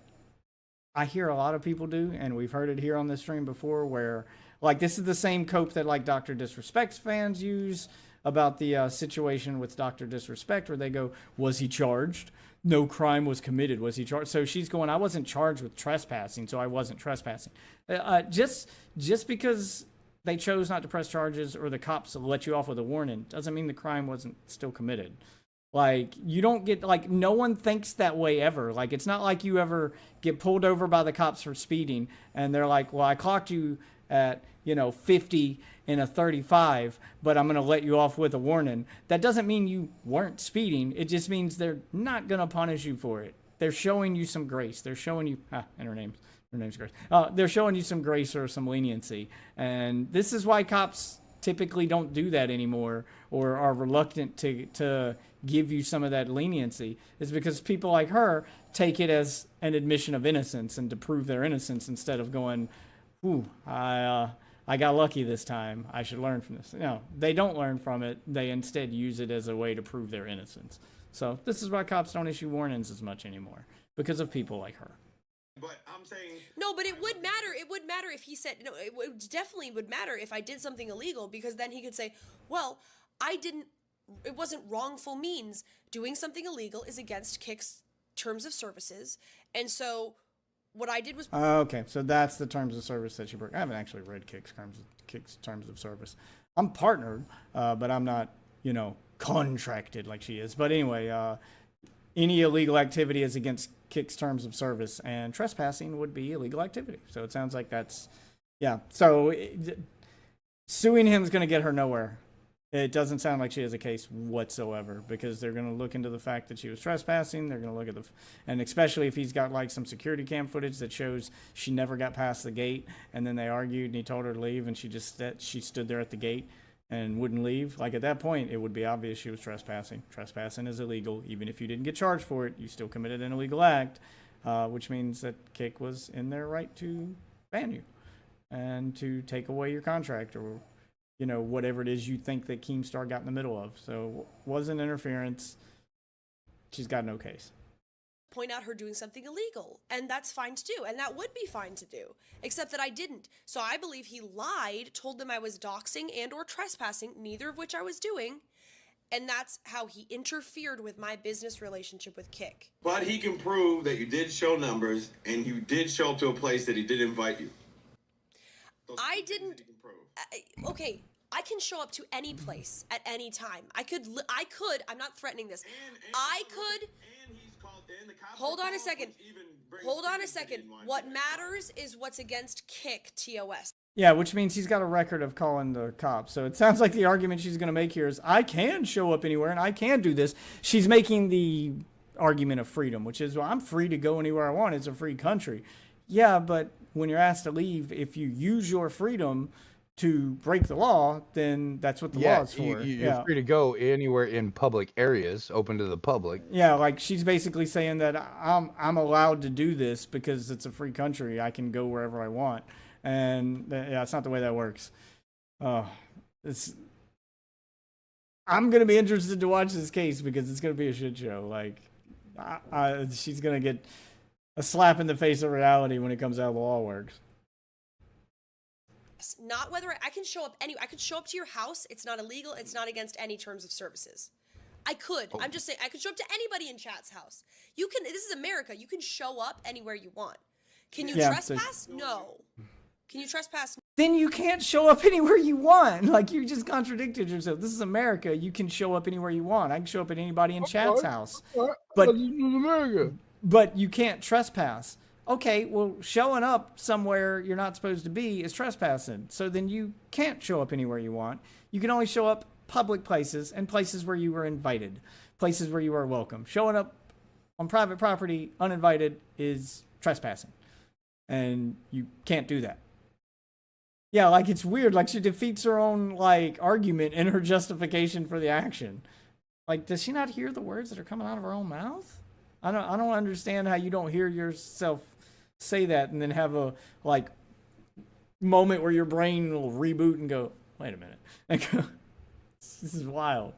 I hear a lot of people do, and we've heard it here on this stream before, where, like, this is the same cope that, like, Dr. Disrespect fans use about the situation with Dr. Disrespect, where they go, was he charged? No crime was committed. Was he charged? So she's going, I wasn't charged with trespassing, so I wasn't trespassing. Just because they chose not to press charges or the cops let you off with a warning doesn't mean the crime wasn't still committed. Like, you don't get, like, no one thinks that way ever. Like, it's not like you ever get pulled over by the cops for speeding and they're like, well, I clocked you at, 50 in a 35, but I'm going to let you off with a warning. That doesn't mean you weren't speeding. It just means they're not going to punish you for it. They're showing you some grace. They're showing you, and her name's Grace. They're showing you some grace or some leniency. And this is why cops typically don't do that anymore or are reluctant to give you some of that leniency is because people like her take it as an admission of innocence and to prove their innocence instead of going, ooh, I got lucky this time. I should learn from this. No, they don't learn from it. They instead use it as a way to prove their innocence. So this is why cops don't issue warnings as much anymore, because of people like her. But I'm saying No, but it would matter. It would matter if he said, no, it definitely would matter if I did something illegal, because then he could say, well, it wasn't wrongful means. Doing something illegal is against Kick's terms of services. And so what I did was... Okay, so that's the terms of service that you broke. I haven't actually read Kick's terms of service. I'm partnered, but I'm not, contracted like she is. But anyway, any illegal activity is against Kick's terms of service, and trespassing would be illegal activity. So it sounds like that's, yeah. So suing him is going to get her nowhere. It doesn't sound like she has a case whatsoever, because they're going to look into the fact that she was trespassing. They're going to look at and especially if he's got like some security cam footage that shows she never got past the gate, and then they argued and he told her to leave and she stood there at the gate and wouldn't leave. Like at that point, it would be obvious she was trespassing. Trespassing is illegal. Even if you didn't get charged for it, you still committed an illegal act, which means that Kick was in their right to ban you and to take away your contract or whatever it is you think that Keemstar got in the middle of. So wasn't interference. She's got no case. Point out her doing something illegal, and that's fine to do, and that would be fine to do, except that I didn't. So I believe he lied, told them I was doxing and or trespassing, neither of which I was doing, and that's how he interfered with my business relationship with Kick. But he can prove that you did show numbers and you did show up to a place that he did invite you. I didn't. Okay, I can show up to any place at any time. I could. I'm not threatening this. I could. Hold on a second. What matters is what's against Kick TOS. Yeah, which means he's got a record of calling the cops. So it sounds like the argument she's going to make here is, I can show up anywhere and I can do this. She's making the argument of freedom, which is, well, I'm free to go anywhere I want. It's a free country. Yeah, but when you're asked to leave, if you use your freedom to break the law, then that's what the law is for. You're free to go anywhere in public areas, open to the public. Yeah, like she's basically saying that I'm allowed to do this because it's a free country. I can go wherever I want. And yeah, it's not the way that works. I'm going to be interested to watch this case because it's going to be a shit show. Like, she's going to get a slap in the face of reality when it comes out of the law works. Not whether I can show up I could show up to your house. It's not illegal. It's not against any terms of services. I could. I'm just saying I could show up to anybody in chat's house. You can. This is America. You can show up anywhere you want. Can you trespass? No. Can you trespass? Then you can't show up anywhere you want. Like, you just contradicted yourself. This is America. You can show up anywhere you want. I can show up at anybody in chat's house. But America. But you can't trespass. Okay, well, showing up somewhere you're not supposed to be is trespassing. So then you can't show up anywhere you want. You can only show up public places and places where you were invited, places where you are welcome. Showing up on private property uninvited is trespassing. And you can't do that. Yeah, like, it's weird. Like, she defeats her own, like, argument in her justification for the action. Like, does she not hear the words that are coming out of her own mouth? I don't understand how you don't hear yourself say that and then have a, like, moment where your brain will reboot and go, wait a minute. Like, this is wild.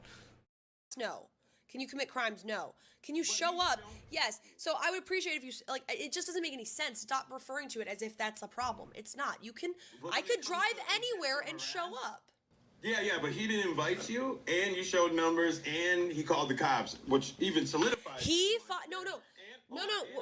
No. Can you commit crimes? No. Can you show up? Yes. So I would appreciate if you, like, it just doesn't make any sense. Stop referring to it as if that's a problem. It's not. You can, I could drive anywhere and show up. Yeah, but he didn't invite you, and you showed numbers, and he called the cops, which even solidifies. He fought. No.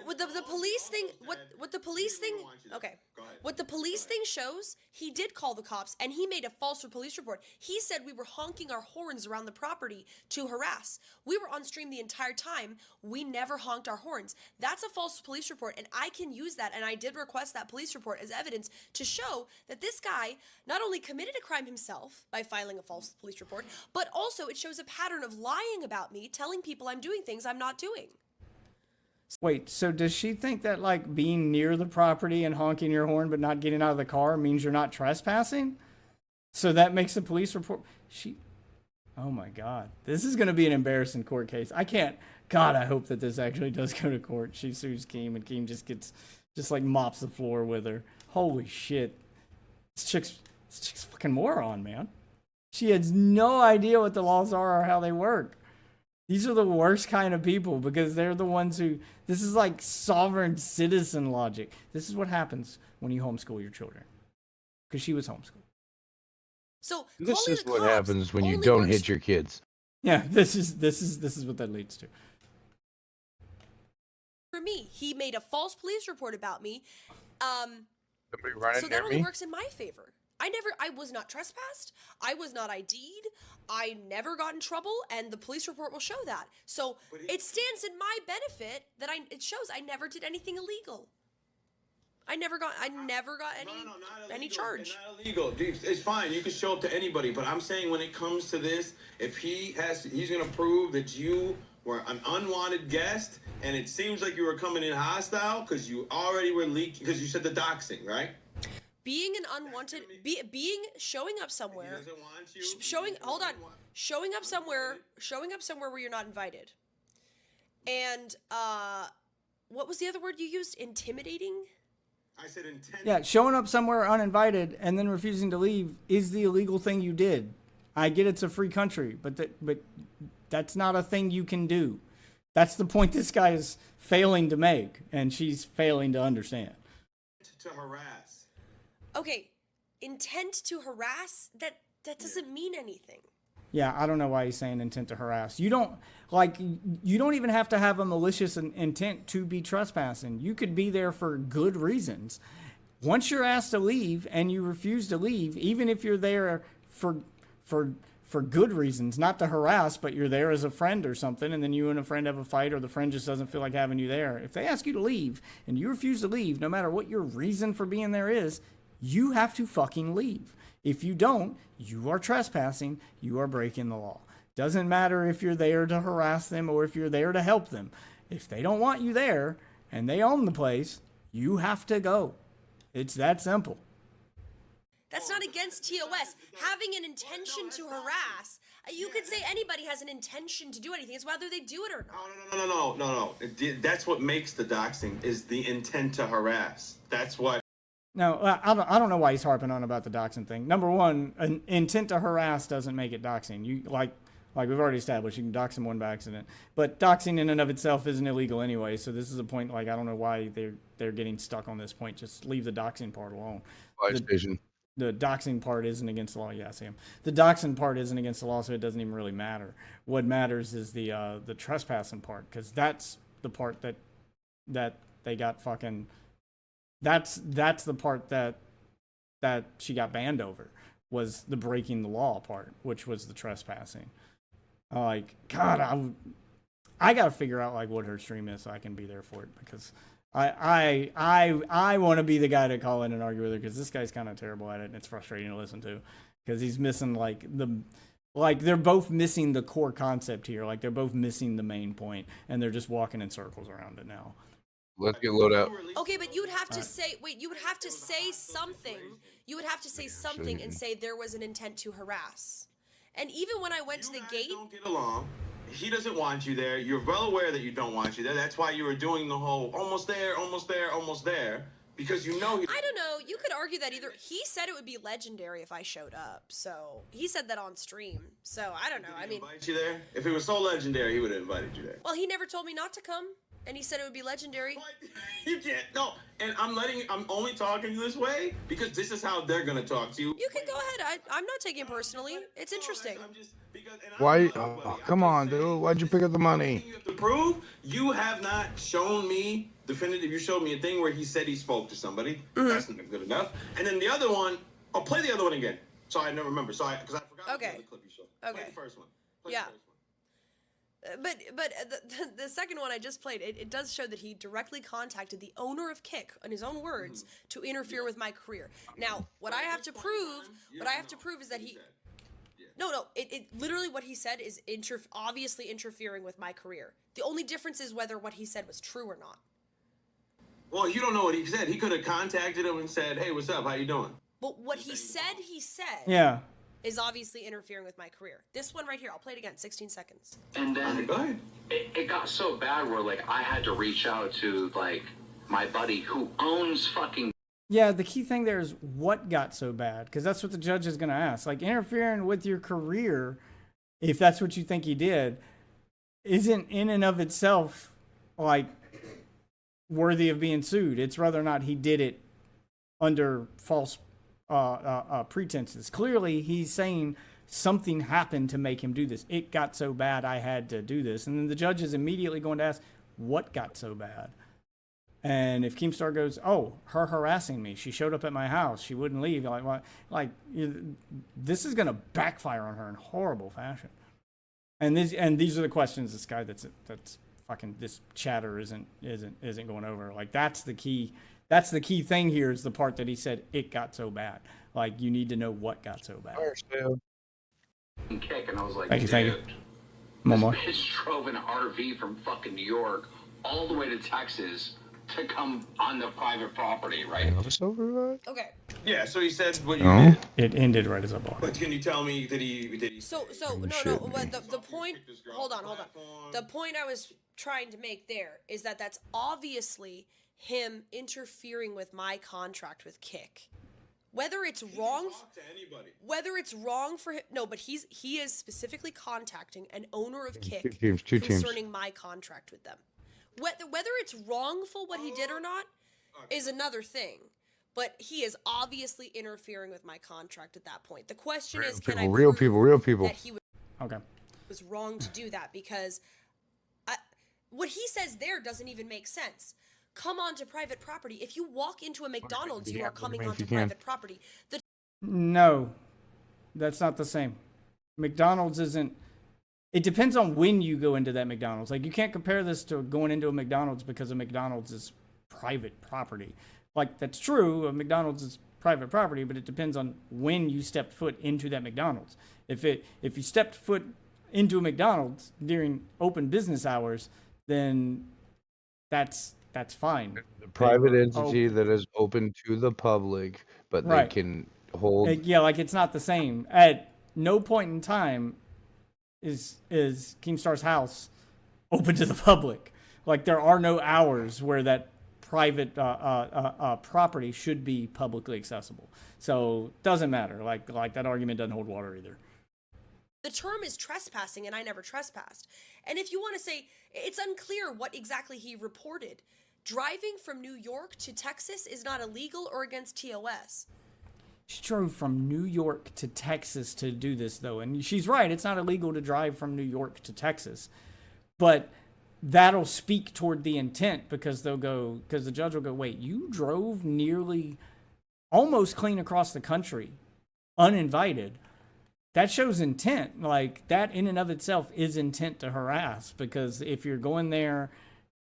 With the police thing, what the police thing? Okay. What the police thing shows, he did call the cops, and he made a false police report. He said we were honking our horns around the property to harass. We were on stream the entire time. We never honked our horns. That's a false police report, and I can use that, and I did request that police report as evidence to show that this guy not only committed a crime himself by filing a false police report, but also it shows a pattern of lying about me, telling people I'm doing things I'm not doing. Wait, so does she think that, like, being near the property and honking your horn but not getting out of the car means you're not trespassing? So that makes a police report. Oh my God. This is going to be an embarrassing court case. I can't. God, I hope that this actually does go to court. She sues Keem and Keem just like mops the floor with her. Holy shit. This chick's a fucking moron, man. She has no idea what the laws are or how they work. These are the worst kind of people because they're the ones who, this is like sovereign citizen logic. This is what happens when you homeschool your children. Because she was homeschooled. So This is what cops happens when you only don't works- hit your kids. Yeah, this is what that leads to. For me, he made a false police report about me. Somebody running So that near only me? works in my favor. I was not trespassed. I was not ID'd. I never got in trouble, and the police report will show that. So it stands in my benefit that it shows I never did anything illegal. I never got any charge. Not illegal. Dude, it's fine. You can show up to anybody, but I'm saying when it comes to this, if he's gonna prove that you were an unwanted guest, and it seems like you were coming in hostile because you already were leaking because you said the doxing, right? Being an unwanted, showing up somewhere, He doesn't want you. showing up somewhere where you're not invited. And what was the other word you used? Intimidating? I said intent. Yeah, showing up somewhere uninvited and then refusing to leave is the illegal thing you did. I get it's a free country, but that's not a thing you can do. That's the point this guy is failing to make, and she's failing to understand. To harass. Okay, intent to harass, that doesn't mean anything. Yeah, I don't know why he's saying intent to harass. You don't even have to have a malicious intent to be trespassing. You could be there for good reasons. Once you're asked to leave and you refuse to leave, even if you're there for good reasons, not to harass, but you're there as a friend or something, and then you and a friend have a fight, or the friend just doesn't feel like having you there. If they ask you to leave and you refuse to leave, no matter what your reason for being there is, you have to fucking leave. If you don't, you are trespassing, you are breaking the law. Doesn't matter if you're there to harass them or if you're there to help them. If they don't want you there and they own the place, you have to go. It's that simple. That's not against TOS. Having an intention to harass, you could say anybody has an intention to do anything. It's whether they do it or not. No. That's what makes the doxing, is the intent to harass. That's what. No, I don't know why he's harping on about the doxing thing. Number one, an intent to harass doesn't make it doxing. You like we've already established, you can dox someone by accident. But doxing in and of itself isn't illegal anyway. So this is a point, I don't know why they're getting stuck on this point. Just leave the doxing part alone. The doxing part isn't against the law. Yeah, I see him. The doxing part isn't against the law, so it doesn't even really matter. What matters is the trespassing part, because that's the part that they got fucking. That's the part that she got banned over, was the breaking the law part, which was the trespassing. God, I gotta figure out what her stream is so I can be there for it, because I want to be the guy to call in and argue with her, because this guy's kind of terrible at it, and it's frustrating to listen to, because he's missing they're both missing the core concept here. They're both missing the main point, and they're just walking in circles around it now. Let's get loaded up. Okay, but you would have to say, you would have to say something. You would have to say something and say there was an intent to harass. And even when I went to the gate, don't get along. He doesn't want you there. You're well aware that you don't want you there. That's why you were doing the whole almost there, because you know. I don't know. You could argue that either. He said it would be legendary if I showed up. So he said that on stream. So I don't know. Did he invite you there? If it was so legendary, he would have invited you there. Well, he never told me not to come. And he said it would be legendary. You can't. No. And I'm only talking this way because this is how they're going to talk to you. You can go ahead. I'm not taking it personally. It's interesting. Why? Oh, come on, dude. Why'd you pick up the money? You have to prove. You have not shown me definitive. You showed me a thing where he said he spoke to somebody. Mm-hmm. That's not good enough. And then the other one, I'll play the other one again. So I never remember. Because I forgot okay. The clip you showed. Okay. Play the first one. Yeah. But the second one I just played, it does show that he directly contacted the owner of Kick, in his own words, to interfere with my career. Now, what I have to prove is that he. No. It literally what he said is obviously interfering with my career. The only difference is whether what he said was true or not. Well, you don't know what he said. He could have contacted him and said, "Hey, what's up? How you doing?" But what he said. Yeah. is obviously interfering with my career. This one right here, I'll play it again, 16 seconds. And then it got so bad where like I had to reach out to like my buddy who owns fucking. Yeah, the key thing there is what got so bad, because that's what the judge is going to ask. Like, interfering with your career, if that's what you think he did, isn't in and of itself like worthy of being sued. It's whether or not he did it under false pretenses. Clearly, he's saying something happened to make him do this. It got so bad I had to do this. And then the judge is immediately going to ask, what got so bad? And if Keemstar goes, oh, her harassing me. She showed up at my house. She wouldn't leave. Like, what? Like, this is going to backfire on her in horrible fashion. And these are the questions this guy that's fucking this chatter isn't going over. Like, that's the key. That's the key thing here is the part that he said it got so bad. Like, you need to know what got so bad. Kick, and I was like, thank you. this More. bitch drove an RV from fucking New York all the way to Texas to come on the private property, right? Okay. Yeah, so he said what you did. It ended right as I bought But can you tell me that he So no. But the point. Hold on. The point I was trying to make there is that that's obviously him interfering with my contract with Kick. Whether it's wrong, whether it's wrong for him, no, but he is specifically contacting an owner of Kick concerning my contract with them. Whether it's wrongful what he did or not is another thing. But he is obviously interfering with my contract at that point. The question is, can I prove that he was wrong to do that? Because what he says there doesn't even make sense. Come onto private property. If you walk into a McDonald's, you are coming onto private property. No, that's not the same. McDonald's isn't. It depends on when you go into that McDonald's. Like, you can't compare this to going into a McDonald's because a McDonald's is private property. Like, that's true. A McDonald's is private property, but it depends on when you stepped foot into that McDonald's. If you stepped foot into a McDonald's during open business hours, then that's fine. The private entity that is open to the public, but they can hold. Yeah, like, it's not the same. At no point in time is Keemstar's house open to the public. Like, there are no hours where that private property should be publicly accessible. So doesn't matter. Like that argument doesn't hold water either. The term is trespassing, and I never trespassed. And if you want to say, it's unclear what exactly he reported. Driving from New York to Texas is not illegal or against TOS. She drove from New York to Texas to do this, though. And she's right. It's not illegal to drive from New York to Texas. But that'll speak toward the intent, because the judge will go, wait, you drove nearly almost clean across the country uninvited. That shows intent. Like, that in and of itself is intent to harass, because if you're going there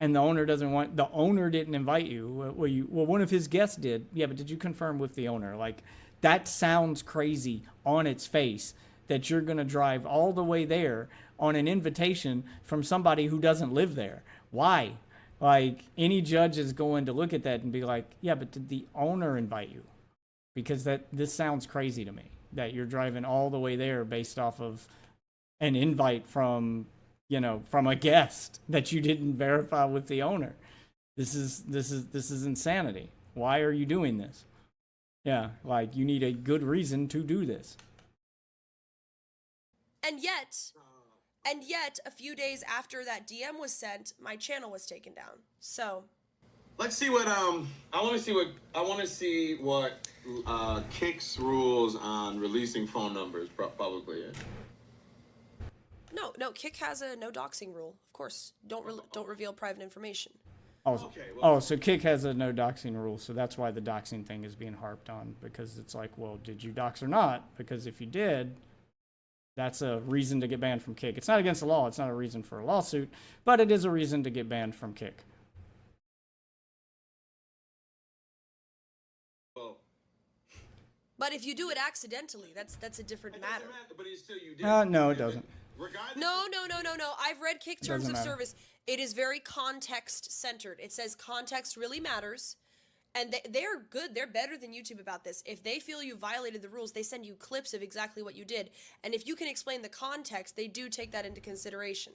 and the owner didn't invite you, well, one of his guests did. Yeah, but did you confirm with the owner? Like, that sounds crazy on its face, that you're going to drive all the way there on an invitation from somebody who doesn't live there. Why? Like, any judge is going to look at that and be like, yeah, but did the owner invite you? Because this sounds crazy to me, that you're driving all the way there based off of an invite from a guest that you didn't verify with the owner. This is insanity. Why are you doing this? Yeah, like, you need a good reason to do this. And yet, a few days after that DM was sent, my channel was taken down. So, let's see what I want to see what Kick's rules on releasing phone numbers publicly is. No, Kick has a no doxing rule. Of course, don't reveal private information. So Kick has a no doxing rule, so that's why the doxing thing is being harped on, because it's like, well, did you dox or not? Because if you did, that's a reason to get banned from Kick. It's not against the law. It's not a reason for a lawsuit, but it is a reason to get banned from Kick. But if you do it accidentally, that's a different matter. But it's still you did. No, it doesn't. No. I've read Kick terms of service. It is very context centered. It says context really matters, And they're good. They're better than YouTube about this. If they feel you violated the rules, they send you clips of exactly what you did. And if you can explain the context, they do take that into consideration.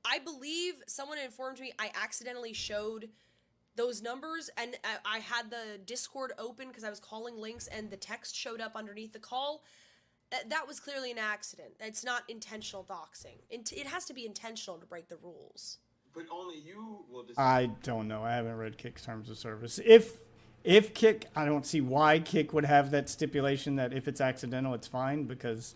I believe someone informed me I accidentally showed those numbers, and I had the Discord open because I was calling links, and the text showed up underneath the call. That was clearly an accident. It's not intentional doxing. It has to be intentional to break the rules. But only you will decide. I don't know. I haven't read Kick's terms of service. If Kick, I don't see why Kick would have that stipulation that if it's accidental, it's fine, because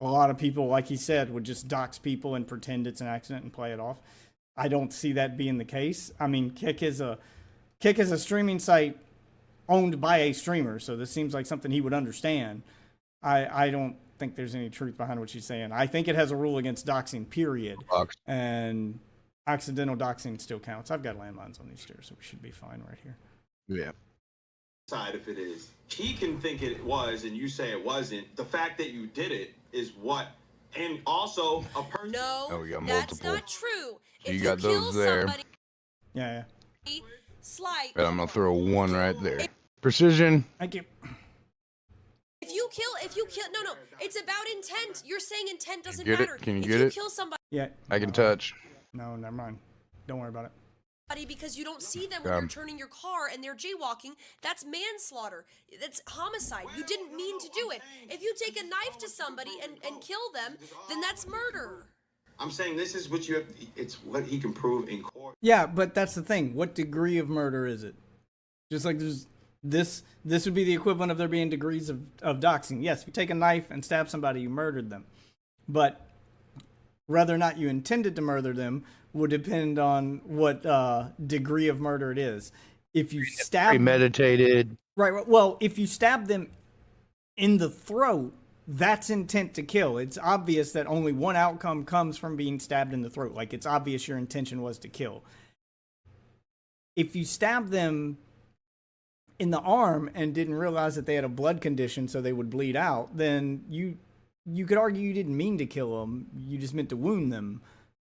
a lot of people, like he said, would just dox people and pretend it's an accident and play it off. I don't see that being the case. I mean, Kick is a streaming site owned by a streamer, so this seems like something he would understand. I don't think there's any truth behind what she's saying. I think it has a rule against doxing, period. And accidental doxing still counts. I've got landmines on these stairs, so we should be fine right here. Yeah. Decide if it is. He can think it was, and you say it wasn't. The fact that you did it is what. And also a person. No, Oh, we got that's multiple. not true. So If you got kill those there. somebody, Yeah. slight. And I'm gonna throw one right there. Precision. Thank you. If you kill, no, it's about intent. You're saying intent doesn't Get it? matter. Can you if get you it? kill somebody Yeah. I can touch. No, never mind. Don't worry about it. because you don't see them when you're turning your car and they're jaywalking, that's manslaughter. That's homicide. You didn't mean to do it. If you take a knife to somebody and kill them, then that's murder. I'm saying this is what you have. It's what he can prove in court. Yeah, but that's the thing. What degree of murder is it? Just like there's this would be the equivalent of there being degrees of doxing. Yes, if you take a knife and stab somebody, you murdered them. But whether or not you intended to murder them would depend on what degree of murder it is. If you stab Premeditated. Right. Well, if you stab them in the throat, that's intent to kill. It's obvious that only one outcome comes from being stabbed in the throat. Like, it's obvious your intention was to kill. If you stab them in the arm and didn't realize that they had a blood condition so they would bleed out, then you could argue you didn't mean to kill them. You just meant to wound them.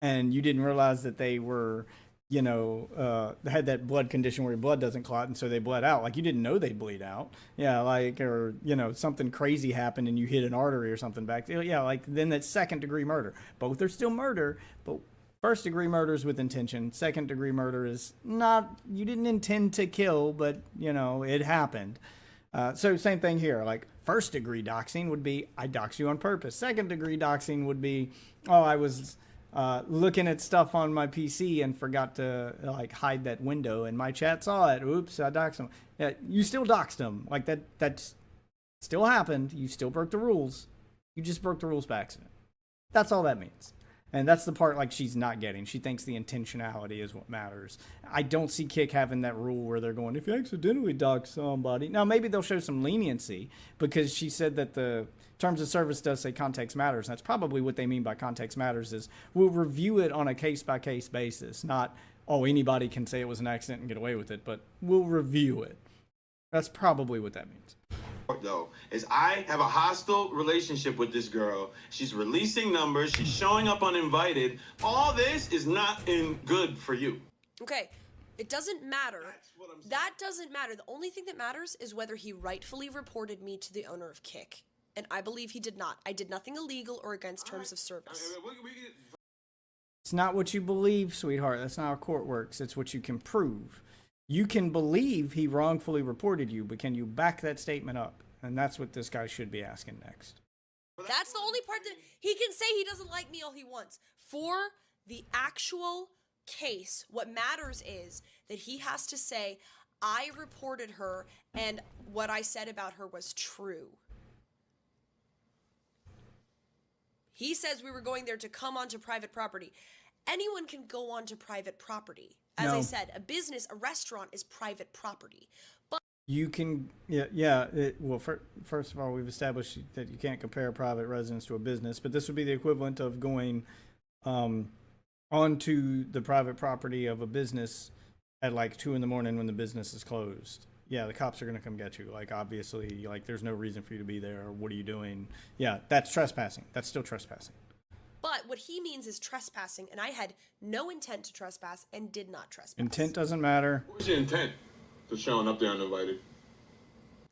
And you didn't realize that they were, had that blood condition where your blood doesn't clot, and so they bled out. Like, you didn't know they'd bleed out. Yeah, like, or, something crazy happened and you hit an artery or something back. Yeah, like, then that's second-degree murder. Both are still murder, but first-degree murder is with intention. Second-degree murder is not, you didn't intend to kill, but, it happened. So same thing here. Like, first-degree doxing would be, I dox you on purpose. Second-degree doxing would be, I was looking at stuff on my PC and forgot to hide that window, and my chat saw it. Oops, I doxed them. Yeah, you still doxed them. Like, that's still happened. You still broke the rules. You just broke the rules by accident. That's all that means. And that's the part she's not getting. She thinks the intentionality is what matters. I don't see Kick having that rule where they're going, if you accidentally dox somebody. Now, maybe they'll show some leniency, because she said that the terms of service does say context matters. And that's probably what they mean by context matters, is we'll review it on a case-by-case basis. Not, anybody can say it was an accident and get away with it, but we'll review it. That's probably what that means. Though, is I have a hostile relationship with this girl. She's releasing numbers. She's showing up uninvited. All this is not good for you. Okay, it doesn't matter. That doesn't matter. The only thing that matters is whether he rightfully reported me to the owner of Kick. And I believe he did not. I did nothing illegal or against terms of service. It's not what you believe, sweetheart. That's not how court works. It's what you can prove. You can believe he wrongfully reported you, but can you back that statement up? And that's what this guy should be asking next. That's the only part that he can say he doesn't like me all he wants. For the actual case, what matters is that he has to say, I reported her and what I said about her was true. He says we were going there to come onto private property. Anyone can go onto private property. As I said, a business, a restaurant is private property. But you can, first of all, we've established that you can't compare a private residence to a business, but this would be the equivalent of going onto the private property of a business at 2 a.m. when the business is closed. Yeah, the cops are going to come get you. Obviously, there's no reason for you to be there. What are you doing? Yeah, that's trespassing. That's still trespassing. But what he means is trespassing, and I had no intent to trespass and did not trespass. Intent doesn't matter. What was your intent? for showing up there uninvited?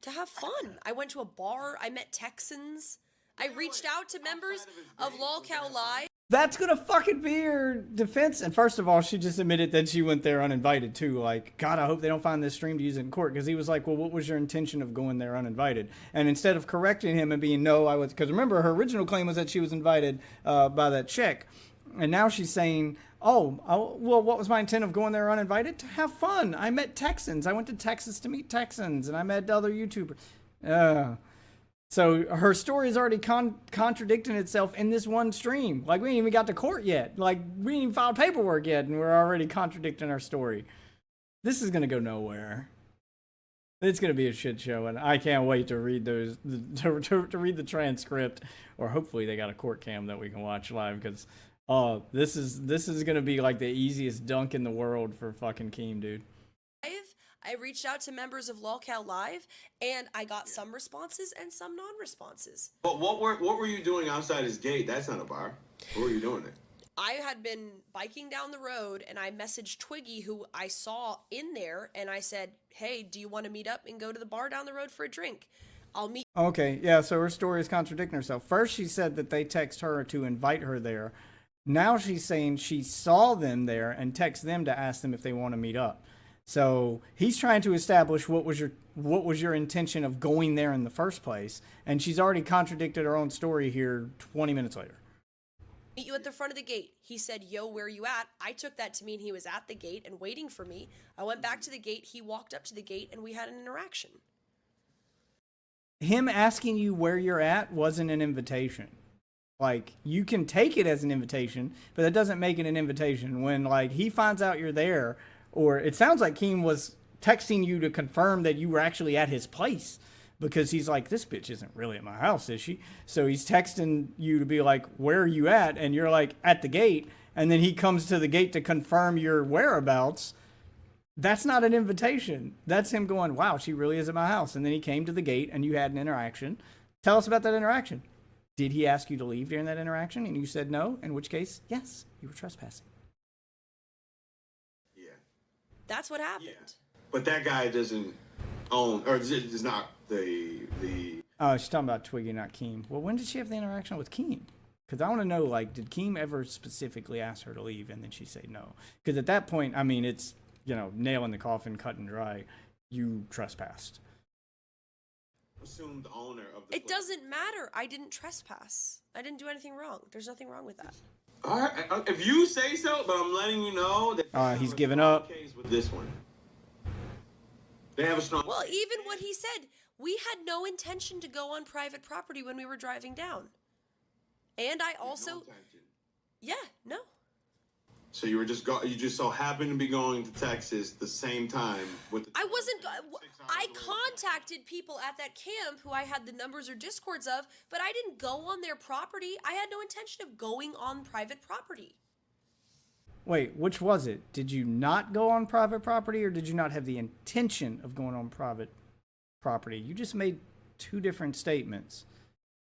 To have fun. I went to a bar. I met Texans. I reached out to members of LolCow Live. That's gonna fucking be her defense. And first of all, she just admitted that she went there uninvited too. Like, God, I hope they don't find this stream to use it in court. Because he was like, well, what was your intention of going there uninvited? And instead of correcting him and being, no, I was, because remember, her original claim was that she was invited by that chick. And now she's saying, well, what was my intent of going there uninvited? To have fun. I met Texans. I went to Texas to meet Texans, and I met other YouTubers. So her story is already contradicting itself in this one stream. Like, we ain't even got to court yet. Like, we ain't even filed paperwork yet, and we're already contradicting our story. This is going to go nowhere. It's going to be a shit show, and I can't wait to read those, to read the transcript, or hopefully they got a court cam that we can watch live, because this is going to be like the easiest dunk in the world for fucking Keem, dude. I reached out to members of LolCow Live, and I got some responses and some non-responses. But what were you doing outside his gate? That's not a bar. What were you doing there? I had been biking down the road, and I messaged Twiggy, who I saw in there, and I said, hey, do you want to meet up and go to the bar down the road for a drink? I'll meet. Okay, yeah, so her story is contradicting herself. First, she said that they text her to invite her there. Now she's saying she saw them there and text them to ask them if they want to meet up. So he's trying to establish what was your intention of going there in the first place, and she's already contradicted her own story here 20 minutes later. Meet you at the front of the gate. He said, yo, where are you at? I took that to mean he was at the gate and waiting for me. I went back to the gate. He walked up to the gate, and we had an interaction. Him asking you where you're at wasn't an invitation. Like, you can take it as an invitation, but that doesn't make it an invitation. When, like, he finds out you're there, or it sounds like Keem was texting you to confirm that you were actually at his place, because he's like, this bitch isn't really at my house, is she? So he's texting you to be like, where are you at? And you're like, at the gate. And then he comes to the gate to confirm your whereabouts. That's not an invitation. That's him going, wow, she really is at my house. And then he came to the gate and you had an interaction. Tell us about that interaction. Did he ask you to leave during that interaction? And you said no, in which case, yes, you were trespassing. Yeah. That's what happened. Yeah. But that guy doesn't own, or is not the. Oh, she's talking about Twiggy, not Keem. Well, when did she have the interaction with Keem? Because I want to know, like, did Keem ever specifically ask her to leave and then she say no? Because at that point, I mean, it's, you know, nail in the coffin, cut and dry. You trespassed. Assumed owner of the It doesn't matter. I didn't trespass. I didn't do anything wrong. There's nothing wrong with that. All right, if you say so, but I'm letting you know that he's given up. Case with this one. They have a strong. Well, even what he said, we had no intention to go on private property when we were driving down. And I also, no. So you were just you just so happened to be going to Texas the same time with. I wasn't. I contacted people at that camp who I had the numbers or discords of, but I didn't go on their property. I had no intention of going on private property. Wait, which was it? Did you not go on private property, or did you not have the intention of going on private property? You just made two different statements.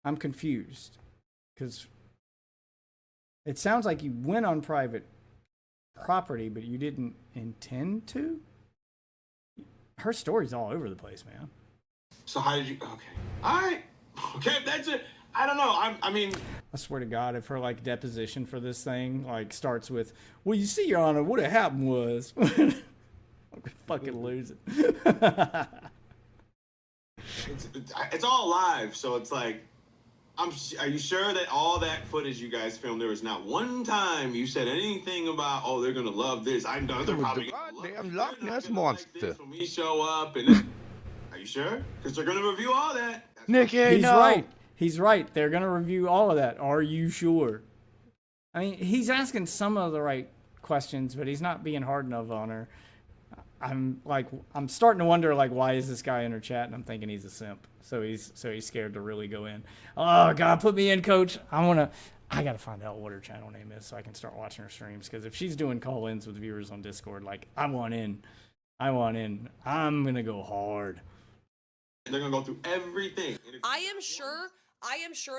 I'm confused, because it sounds like you went on private property, but you didn't intend to. Her story's all over the place, man. So how did you? Okay, all right, okay, that's it. I don't know. I mean, I swear to God, if her like deposition for this thing like starts with, "Well, you see, Your Honor, what had happened was," I'm gonna fucking lose it. it's all live, so it's like, are you sure that all that footage you guys filmed, there was not one time you said anything about, oh, they're gonna love this? I know they're probably gonna Loch Ness monster. like this when we show up, and then, are you sure? Because they're gonna review all that. Nikki, He's no. right. He's right. They're gonna review all of that. Are you sure? I mean, he's asking some of the right questions, but he's not being hard enough on her. I'm starting to wonder, like, why is this guy in her chat? And I'm thinking he's a simp. So he's scared to really go in. Oh God, put me in, coach. I gotta find out what her channel name is so I can start watching her streams. Because if she's doing call-ins with viewers on Discord, like, I want in. I'm gonna go hard. They're gonna go through everything. I am sure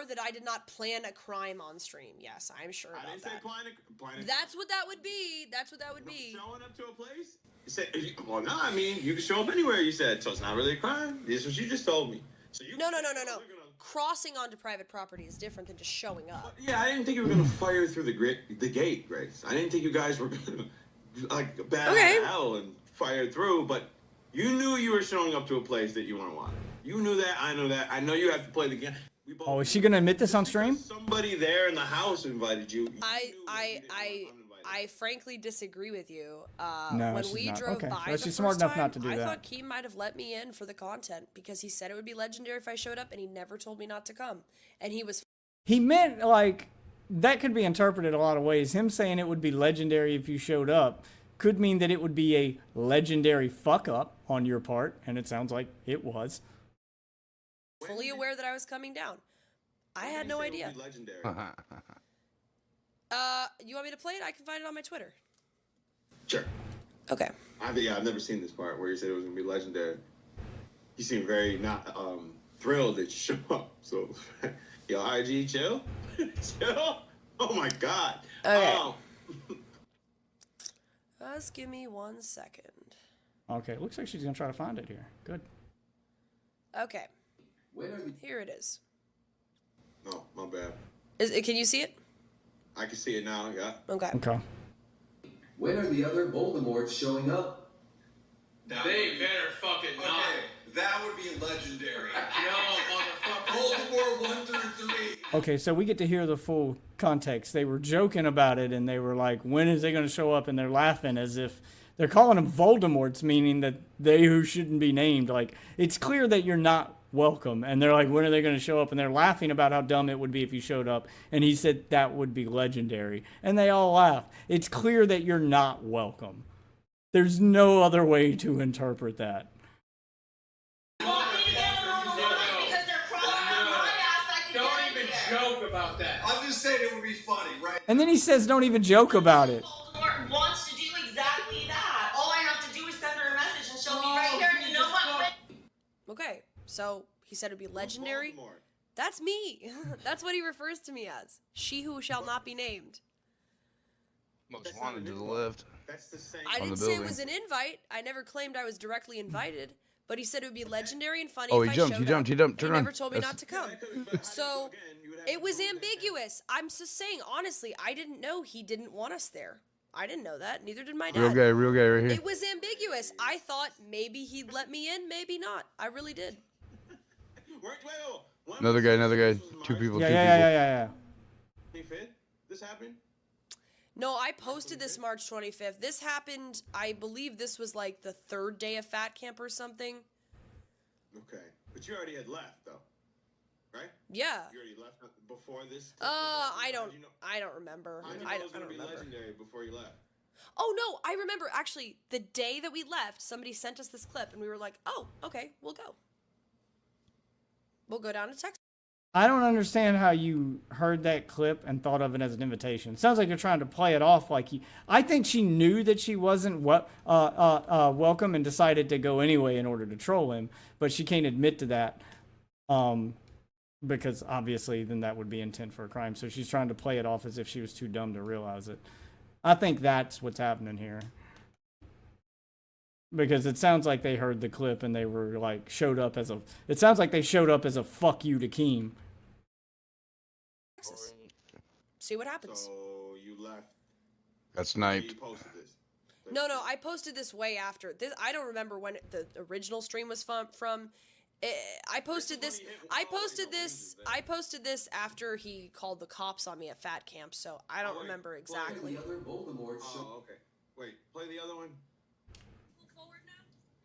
that I did not plan a crime on stream. Yes, I'm sure about that. Plan That's what that would be. That's what that would be. Showing up to a place? You said, well, no, I mean, you can show up anywhere, you said, so it's not really a crime. This is what you just told me. So you No. Crossing onto private property is different than just showing up. Yeah, I didn't think you were going to fire through the gate, Grace. I didn't think you guys were going to, like, bat out of hell and fire through, but you knew you were showing up to a place that you weren't wanted. You knew that, I know that. I know you have to play the game. Oh, is she going to admit this on stream? Somebody there in the house invited you. I frankly disagree with you. No, when she's we not. drove Okay. by Well, the she's smart first enough time, not to do I that. thought Keem might have let me in for the content because he said it would be legendary if I showed up, and he never told me not to come. And He meant, like, that could be interpreted a lot of ways. Him saying it would be legendary if you showed up could mean that it would be a legendary fuck up on your part, and it sounds like it was. fully aware that I was coming down. I had no idea. You want me to play it? I can find it on my Twitter. Sure. Okay. I've never seen this part where you said it was gonna be legendary. You seem very not thrilled that you show up. So, yo, IG, chill, chill. Oh my God. Okay. Just give me 1 second. Okay, looks like she's gonna try to find it here. Good. Okay. Here it is. No, my bad. Can you see it? I can see it now. Yeah. Okay. Okay. When are the other Voldemorts showing up? They better fucking not. Okay, that would be legendary. No, motherfucker. Voldemort 1 through 3. Okay, so we get to hear the full context. They were joking about it, and they were like, when is they going to show up? And they're laughing as if they're calling them Voldemorts, meaning that they who shouldn't be named. Like, it's clear that you're not welcome. And they're like, when are they going to show up? And they're laughing about how dumb it would be if you showed up. And he said that would be legendary. And they all laughed. It's clear that you're not welcome. There's no other way to interpret that. Joke about that. I'm just saying it would be funny, right? And then he says, don't even joke about it. Voldemort wants to do exactly that. All I have to do is send her a message and she'll be right here. And you know what? Okay, so he said it'd be legendary. Voldemort. That's me. That's what he refers to me as. She who shall not be named. Most wanted to the left. That's the same. I On didn't the say it building. was an invite. I never claimed I was directly invited. But he said it would be legendary and funny Oh, if he I jumped, showed he jumped, up. he jumped. Turn He around. never told me not to come. So it was ambiguous. I'm just saying, honestly, I didn't know he didn't want us there. I didn't know that. Neither did my dad. Real guy right here. It was ambiguous. I thought maybe he'd let me in, maybe not. I really did. Another guy. Two people. Yeah. 25th? This happened? No, I posted this March 25th. This happened, I believe this was like the 3rd day of Fat Camp or something. Okay. But you already had left, though. Right? Yeah. You already left before this? I don't remember. I don't remember. Legendary before you left. Oh no, I remember actually the day that we left, somebody sent us this clip and we were like, "Oh, okay, we'll go. We'll go down to Texas." I don't understand how you heard that clip and thought of it as an invitation. It sounds like you're trying to play it off like I think she knew that she wasn't welcome and decided to go anyway in order to troll him, but she can't admit to that because obviously then that would be intent for a crime. So she's trying to play it off as if she was too dumb to realize it. I think that's what's happening here. Because it sounds like they heard the clip and they were like it sounds like they showed up as a fuck you to Keem. See what happens. So you left. Got sniped. You posted this. No, I posted this way after. This I don't remember when the original stream was from. I posted this after he called the cops on me at Fat Camp, so I don't remember exactly. The other Voldemorts Oh, okay. Wait, play the other one.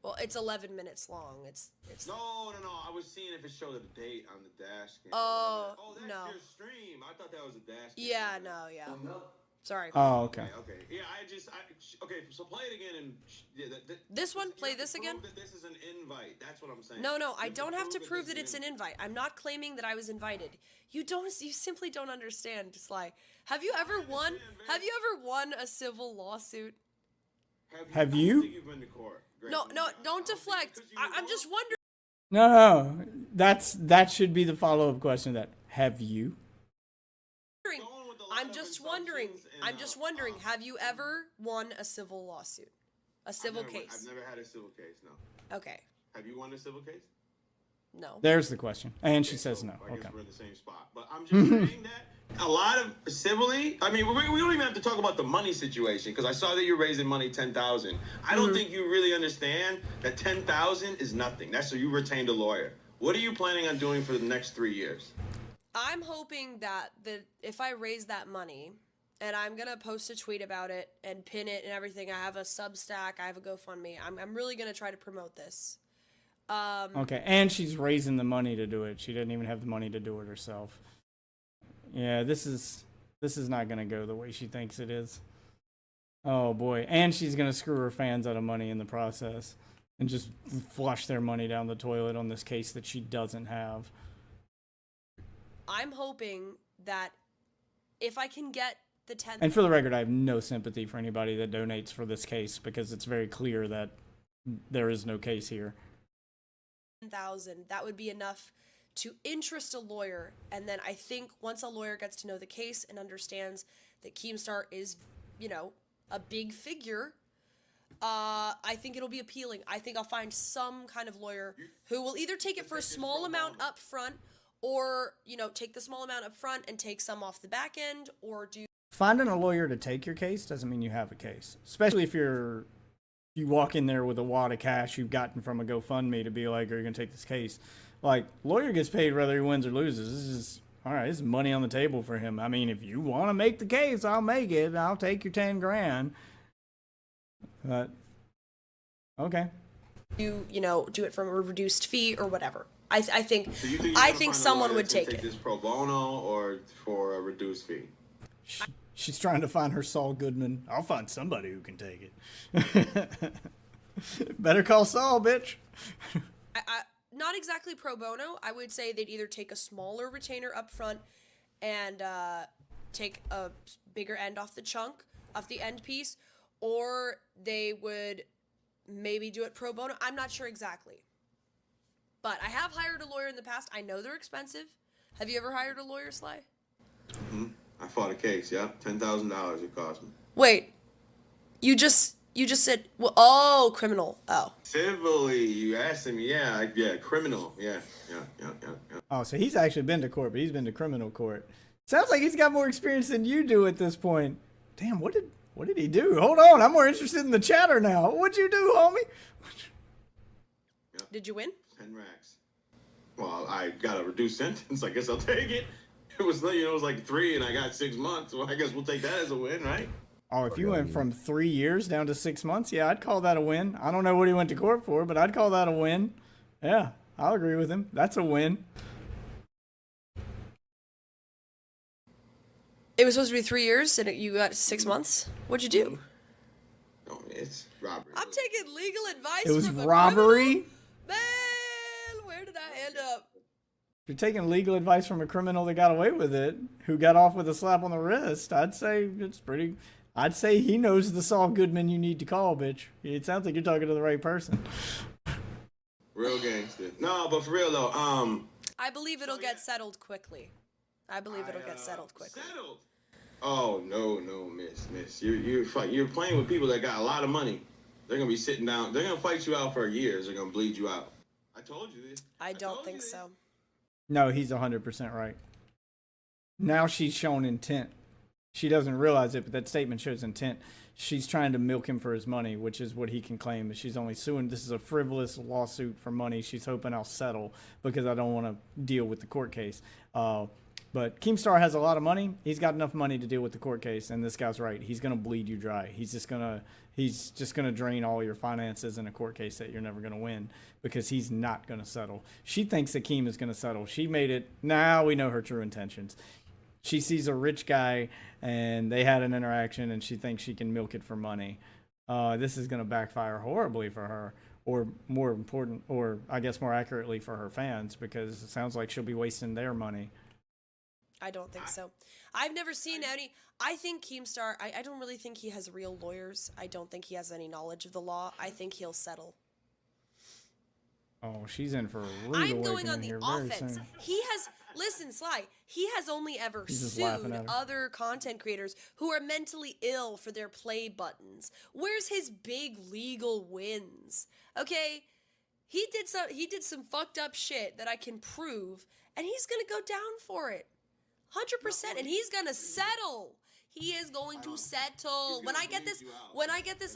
Well, it's 11 minutes long. It's No. I was seeing if it showed a date on the dash cam. Oh, that's no. your stream. I thought that was a dash cam. Yeah, no, yeah. Sorry. Oh, okay. Okay. Yeah, okay, so play it again and This one? Play this again? That this is an invite. That's what I'm saying. No, I don't have to prove that it's an invite. I'm not claiming that I was invited. You simply don't understand, Sly. Have you ever won a civil lawsuit? Have you? I don't think you've been to court. Great. No, don't deflect. I'm just wondering. No. That should be the follow-up question to that. Have you? I'm just wondering. Have you ever won a civil lawsuit? A civil case. I've never had a civil case, no. Okay. Have you won a civil case? No. There's the question. And she Okay, says so no. I guess Okay. we're in the same spot. But I'm just saying that a lot of civilly, I mean, we don't even have to talk about the money situation because I saw that you're raising money $10,000. I don't think you really understand that $10,000 is nothing. That's so you retained a lawyer. What are you planning on doing for the next 3 years? I'm hoping that if I raise that money, and I'm gonna post a tweet about it and pin it and everything. I have a Substack. I have a GoFundMe. I'm really gonna try to promote this. Okay, and she's raising the money to do it. She didn't even have the money to do it herself. Yeah, this is not gonna go the way she thinks it is. Oh boy, and she's gonna screw her fans out of money in the process, and just flush their money down the toilet on this case that she doesn't have. I'm hoping that if I can get the 10. And for the record, I have no sympathy for anybody that donates for this case because it's very clear that there is no case here. 10,000, that would be enough to interest a lawyer, and then I think once a lawyer gets to know the case and understands that Keemstar is, you know, a big figure, I think it'll be appealing. I think I'll find some kind of lawyer who will either take it for a small amount up front, or, you know, take the small amount up front and take some off the back end, or do... Finding a lawyer to take your case doesn't mean you have a case, especially if you walk in there with a wad of cash you've gotten from a GoFundMe to be like, are you going to take this case? Like, lawyer gets paid whether he wins or loses. This is, all right, this is money on the table for him. I mean, if you want to make the case, I'll make it. I'll take your 10 grand. But, okay. You know, do it from a reduced fee or whatever. I think, So you I think someone would take take it. this pro bono or for a reduced fee? She's trying to find her Saul Goodman. I'll find somebody who can take it. Better call Saul, bitch. Not exactly pro bono. I would say they'd either take a smaller retainer up front and take a bigger end off the chunk, off the end piece, or they would maybe do it pro bono. I'm not sure exactly. But I have hired a lawyer in the past. I know they're expensive. Have you ever hired a lawyer, Sly? Mm-hmm. I fought a case, yeah. $10,000 it cost me. Wait, you just said, well, oh, criminal. Oh. Civilly, you asked him, yeah, criminal, yeah. Oh, so he's actually been to court, but he's been to criminal court. Sounds like he's got more experience than you do at this point. Damn, what did he do? Hold on, I'm more interested in the chatter now. What'd you do, homie? Yep. Did you win? 10 racks. Well, I got a reduced sentence. I guess I'll take it. It was like 3 and I got 6 months. Well, I guess we'll take that as a win, right? Oh, if you went from 3 years down to 6 months, yeah, I'd call that a win. I don't know what he went to court for, but I'd call that a win. Yeah, I'll agree with him. That's a win. It was supposed to be 3 years and you got 6 months? What'd you do? No, it's robbery. I'm taking legal advice It was from a robbery? criminal? Man, where did I end up? If you're taking legal advice from a criminal that got away with it, who got off with a slap on the wrist, I'd say I'd say he knows the Saul Goodman you need to call, bitch. It sounds like you're talking to the right person. Real gangster. No, but for real though, I believe it'll get settled quickly. I believe it'll get settled quickly. Settled? Oh, no, miss. You're playing with people that got a lot of money. They're going to be sitting down. They're going to fight you out for years. They're going to bleed you out. I told you this. I don't think so. No, he's 100% right. Now she's shown intent. She doesn't realize it, but that statement shows intent. She's trying to milk him for his money, which is what he can claim. She's only suing. This is a frivolous lawsuit for money. She's hoping I'll settle because I don't want to deal with the court case. But Keemstar has a lot of money. He's got enough money to deal with the court case, and this guy's right. He's gonna bleed you dry. He's just gonna drain all your finances in a court case that you're never gonna win because he's not gonna settle. She thinks that Keem is gonna settle. She made it. Now we know her true intentions. She sees a rich guy, and they had an interaction, and she thinks she can milk it for money. This is gonna backfire horribly for her, or more important, or I guess more accurately for her fans, because it sounds like she'll be wasting their money. I don't think so. I've never seen any. I think Keemstar, I don't really think he has real lawyers. I don't think he has any knowledge of the law. I think he'll settle. Oh, she's in for a rude I'm going awakening on the here very offense. soon. He has, listen, Sly, he has only ever He's just laughing sued at her. other content creators who are mentally ill for their play buttons. Where's his big legal wins? Okay? He did some fucked up shit that I can prove, and he's gonna go down for it. 100%, and he's gonna settle. He is going to settle. When I get this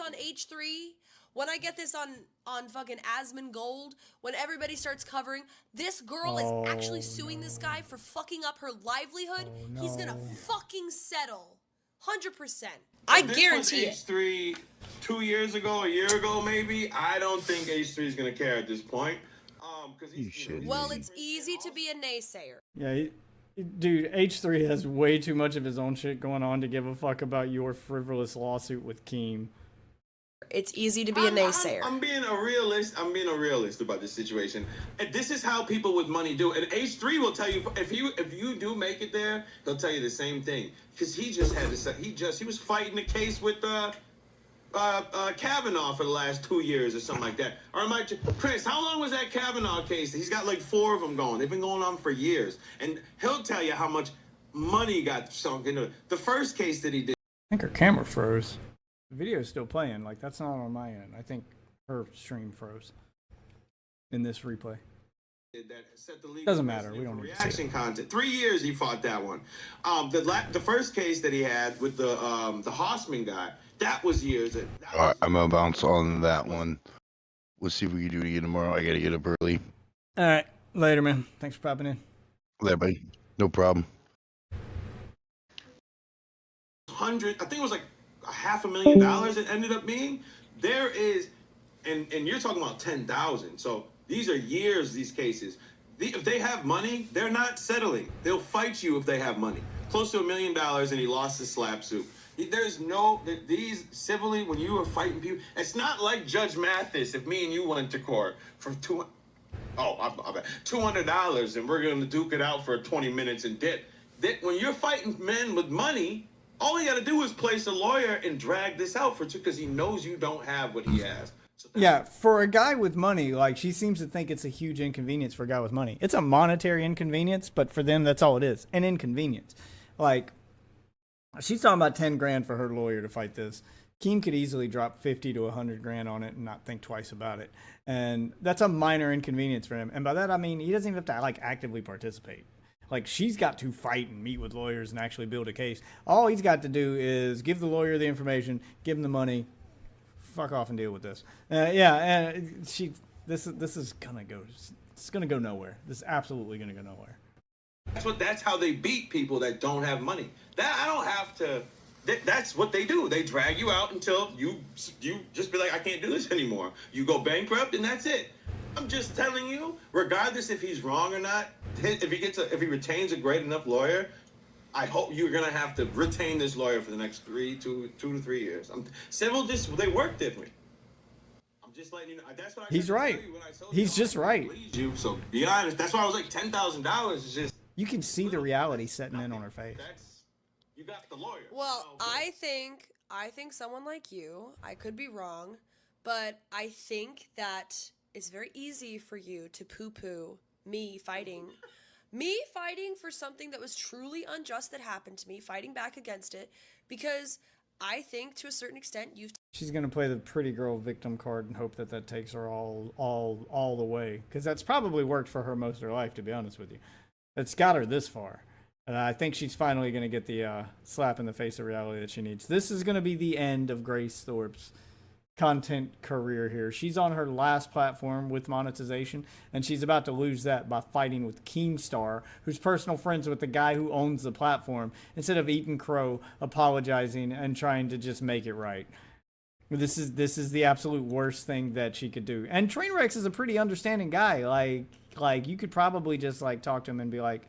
on H3, when I get this on fucking Asmongold, when everybody starts covering, this girl is actually suing this guy for fucking up her livelihood. He's gonna fucking settle. 100%. I guarantee it. H3 2 years ago, a year ago, maybe. I don't think H3 is gonna care at this point. Because well, it's easy to be a naysayer. Yeah, dude, H3 has way too much of his own shit going on to give a fuck about your frivolous lawsuit with Keem. It's easy to be a naysayer. I'm being a realist. I'm being a realist about this situation. And this is how people with money do. And H3 will tell you if you do make it there, he'll tell you the same thing. Because he just had to. He was fighting the case with Kavanaugh for the last 2 years or something like that. Or Chris, how long was that Kavanaugh case? He's got like 4 of them going. They've been going on for years. And he'll tell you how much money got sunk into it. The first case that he did. I think her camera froze. The video is still playing. Like, that's not on my end. I think her stream froze in this replay. That set the legal Doesn't matter. We don't need reaction content. 3 years he fought that one. The first case that he had with the Hossman guy, that was years. All right, I'm gonna bounce on that one. We'll see if we can do it again tomorrow. I gotta get up early. All right, later, man. Thanks for popping in. Later, buddy. No problem. I think it was like $500,000 it ended up being. There is, and you're talking about 10,000. So these are years, these cases. If they have money, they're not settling. They'll fight you if they have money. Close to $1 million, and he lost his slap suit. There's these civilly, when you are fighting people, it's not like Judge Mathis. If me and you went to court for $200 and we're going to duke it out for 20 minutes and dip. When you're fighting men with money, all you got to do is place a lawyer and drag this out for 2 because he knows you don't have what he has. So yeah, for a guy with money, like, she seems to think it's a huge inconvenience for a guy with money. It's a monetary inconvenience, but for them, that's all it is, an inconvenience. Like, she's talking about 10 grand for her lawyer to fight this. Keem could easily drop 50 to 100 grand on it and not think twice about it. And that's a minor inconvenience for him. And by that, I mean, he doesn't even have to, like, actively participate. Like, she's got to fight and meet with lawyers and actually build a case. All he's got to do is give the lawyer the information, give him the money, fuck off and deal with this. Yeah, and this is gonna go. It's gonna go nowhere. This is absolutely gonna go nowhere. That's how they beat people that don't have money. I don't have to. That's what they do. They drag you out until you just be like, I can't do this anymore. You go bankrupt and that's it. I'm just telling you, regardless if he's wrong or not, if he retains a great enough lawyer, I hope you're gonna have to retain this lawyer for the next 2 to 3 years. Civil they work different. I'm just letting you know. That's what he's right. He's just right. You, so be honest. That's why I was like $10,000 is just. You can see the reality setting in on her face. You got the lawyer. Well, I think someone like you, I could be wrong, but I think that it's very easy for you to poo-poo me fighting for something that was truly unjust that happened to me, fighting back against it, because I think to a certain extent she's gonna play the pretty girl victim card and hope that takes her all the way, because that's probably worked for her most of her life, to be honest with you. It's got her this far. And I think she's finally going to get the slap in the face of reality that she needs. This is going to be the end of Grace Thorpe's content career here. She's on her last platform with monetization, and she's about to lose that by fighting with Keemstar, who's personal friends with the guy who owns the platform, instead of eating crow, apologizing, and trying to just make it right. This is the absolute worst thing that she could do. And Trainwreck is a pretty understanding guy. Like you could probably just like talk to him and be like,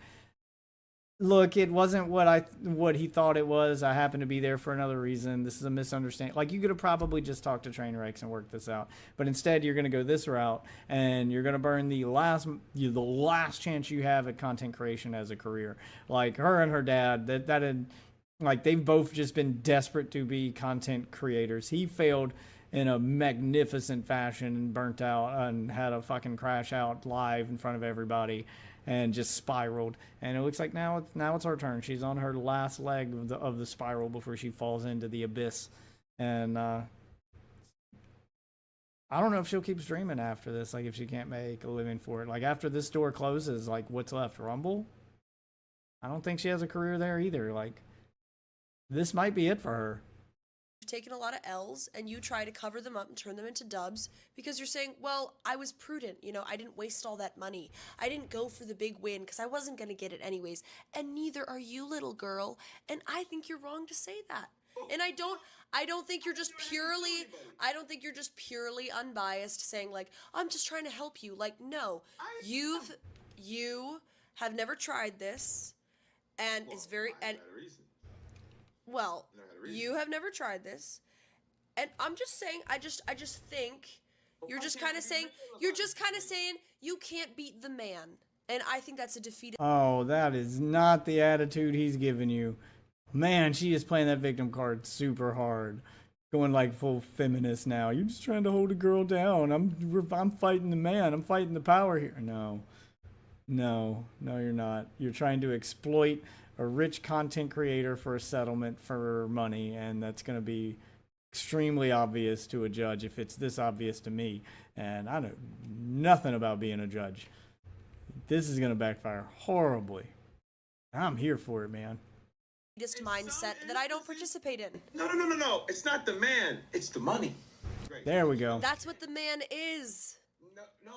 look, it wasn't what he thought it was. I happened to be there for another reason. This is a misunderstanding. Like, you could have probably just talked to Trainwrecks and worked this out. But instead, you're going to go this route, and you're going to burn the last chance you have at content creation as a career. Like, her and her dad, they've both just been desperate to be content creators. He failed in a magnificent fashion and burnt out and had a fucking crash out live in front of everybody and just spiraled. And it looks like now it's her turn. She's on her last leg of the spiral before she falls into the abyss. And I don't know if she'll keep streaming after this, like if she can't make a living for it. Like after this door closes, like what's left? Rumble? I don't think she has a career there either. Like this might be it for her. You've taken a lot of L's and you try to cover them up and turn them into dubs because you're saying, well, I was prudent. You know, I didn't waste all that money. I didn't go for the big win because I wasn't going to get it anyways. And neither are you, little girl. And I think you're wrong to say that. And I don't think you're just purely unbiased saying like, I'm just trying to help you. Like, no, you have never tried this and it's very, and well, you have never tried this, and I'm just saying, I just think you're just kind of saying you can't beat the man, and I think that's a defeated. Oh, that is not the attitude he's giving you. Man, she is playing that victim card super hard, going like full feminist now. You're just trying to hold a girl down. I'm fighting the man. I'm fighting the power here. No, you're not. You're trying to exploit a rich content creator for a settlement for money, and that's going to be extremely obvious to a judge if it's this obvious to me. And I know nothing about being a judge. This is going to backfire horribly. I'm here for it, man. Mindset that I don't participate in. No. It's not the man. It's the money. There we go. That's what the man is.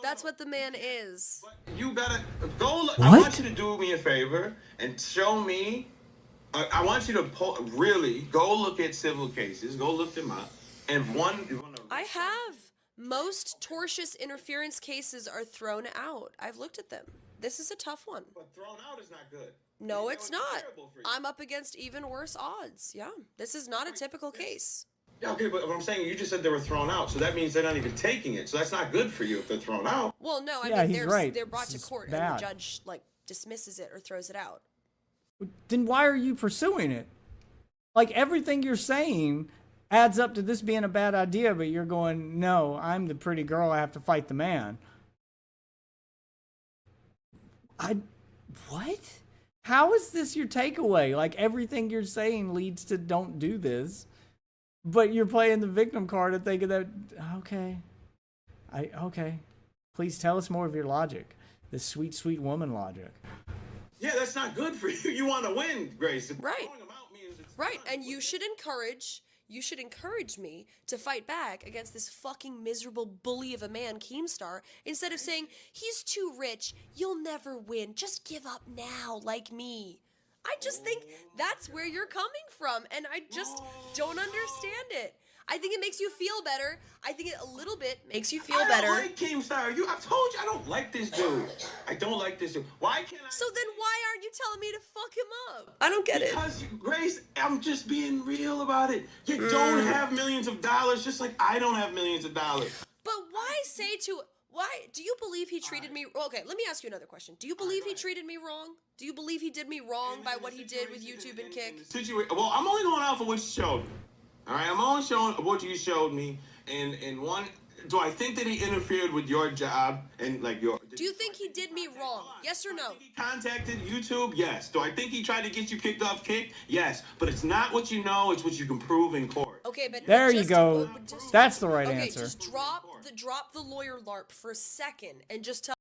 That's what the man is. But you gotta go. What? I want you to do me a favor and show me. I want you to really go look at civil cases. Go look them up. And I have. Most tortious interference cases are thrown out. I've looked at them. This is a tough one. But thrown out is not good. No, it's not. I'm up against even worse odds. Yeah, this is not a typical case. Yeah, okay, but what I'm saying, you just said they were thrown out, so that means they're not even taking it. So that's not good for you if they're thrown out. Well, no, I mean they're brought to court and the judge like dismisses it or throws it out. Then why are you pursuing it? Like everything you're saying adds up to this being a bad idea, but you're going, no, I'm the pretty girl, I have to fight the man. What? How is this your takeaway? Like everything you're saying leads to don't do this. But you're playing the victim card and thinking that, okay. Please tell us more of your logic. This sweet, sweet woman logic. Yeah, that's not good for you. You want to win, Grace. Right. Right, and you should encourage me to fight back against this fucking miserable bully of a man, Keemstar, instead of saying, he's too rich, you'll never win, just give up now, like me. I just think that's where you're coming from, and I just don't understand it. I think it makes you feel better. I think it a little bit makes you feel better. I don't like Keemstar. I've told you I don't like this dude. I don't like this dude. Why can't I? So then why aren't you telling me to fuck him up? I don't get it. Because, Grace, I'm just being real about it. You don't have millions of dollars, just like I don't have millions of dollars. But why do you believe he treated me? Okay, let me ask you another question. Do you believe he treated me wrong? Do you believe he did me wrong by what he did with YouTube and Kick? Well, I'm only going off of what you showed me. All right, I'm only showing what you showed me. And one, do I think that he interfered with your job and like your? Do you think he did me wrong? Yes or no? He contacted YouTube. Yes. Do I think he tried to get you kicked off Kick? Yes. But it's not what you know. It's what you can prove in court. Okay, but there you go. That's the right answer. Okay, just drop the lawyer LARP for a second and just tell.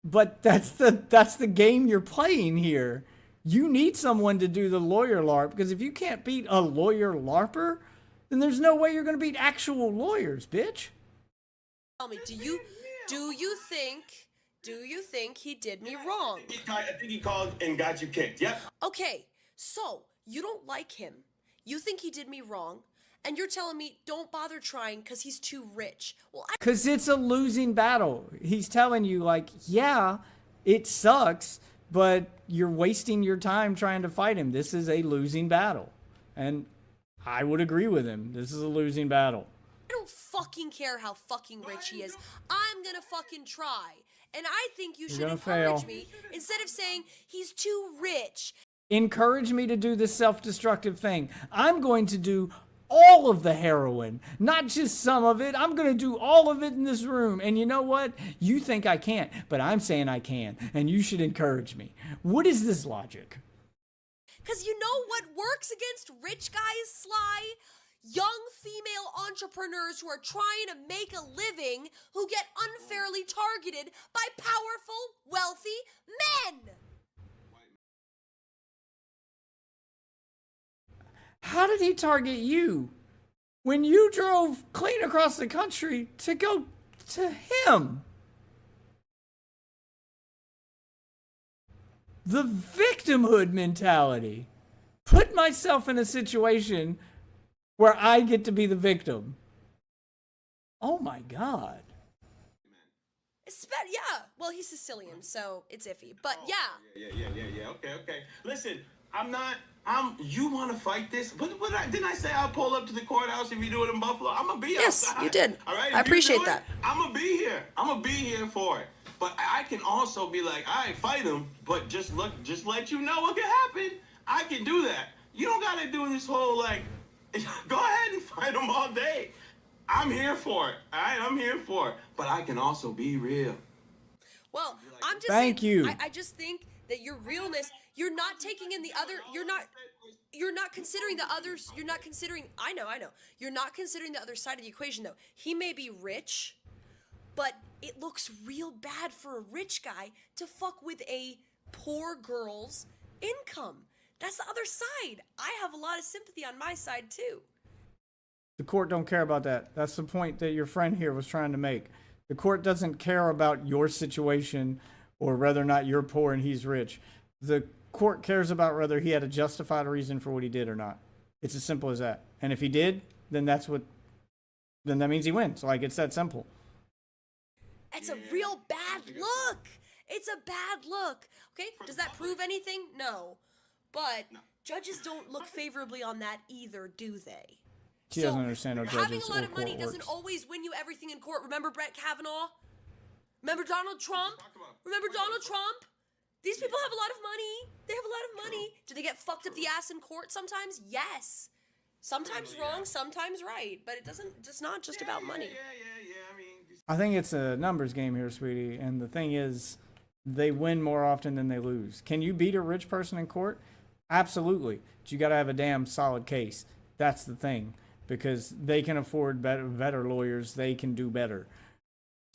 But that's the game you're playing here. You need someone to do the lawyer LARP, because if you can't beat a lawyer LARPer, then there's no way you're going to beat actual lawyers, bitch. Tell me, do you think he did me wrong? I think he called and got you kicked. Yep. Okay, so you don't like him. You think he did me wrong. And you're telling me don't bother trying because he's too rich. Well, because it's a losing battle. He's telling you, like, yeah, it sucks, but you're wasting your time trying to fight him. This is a losing battle. And I would agree with him. This is a losing battle. I don't fucking care how fucking rich he is. I'm gonna fucking try. And I think you should encourage me instead of saying he's too rich. Encourage me to do this self-destructive thing. I'm going to do all of the heroin, not just some of it. I'm going to do all of it in this room. And you know what? You think I can't, but I'm saying I can, and you should encourage me. What is this logic? Because you know what works against rich guys, Sly? Young female entrepreneurs who are trying to make a living who get unfairly targeted by powerful, wealthy men. How did he target you when you drove clean across the country to go to him? The victimhood mentality. Put myself in a situation where I get to be the victim. Oh my God. Yeah. Well, he's Sicilian, so it's iffy. But yeah. Yeah. Okay. Listen, you want to fight this? Didn't I say I'll pull up to the courthouse if you do it in Buffalo? I'm going to be Yes, outside. you did. All right? I appreciate that. I'm going to be here. I'm going to be here for it. But I can also be like, all right, fight him, but just let you know what can happen. I can do that. You don't got to do this whole, like, go ahead and fight him all day. I'm here for it. All right? I'm here for it. But I can also be real. Well, I'm just Thank saying, you. I just think that your realness, you're not taking in the other, you're not considering the others, you're not considering, I know. You're not considering the other side of the equation, though. He may be rich, but it looks real bad for a rich guy to fuck with a poor girl's income. That's the other side. I have a lot of sympathy on my side, too. The court don't care about that. That's the point that your friend here was trying to make. The court doesn't care about your situation or whether or not you're poor and he's rich. The court cares about whether he had a justified reason for what he did or not. It's as simple as that. And if he did, then that means he wins. Like, it's that simple. It's a real bad look. It's a bad look. Okay? Does that prove anything? No. But judges don't look favorably on that either, do they? She doesn't understand how judges having a lot or of money court doesn't works. always win you everything in court. Remember Brett Kavanaugh? Remember Donald Trump? Remember Donald Trump? These people have a lot of money. They have a lot of money. Do they get fucked up the ass in court sometimes? Yes. Sometimes wrong, sometimes right. But it's not just about money. I think it's a numbers game here, sweetie. And the thing is, they win more often than they lose. Can you beat a rich person in court? Absolutely. But you got to have a damn solid case. That's the thing. Because they can afford better lawyers. They can do better.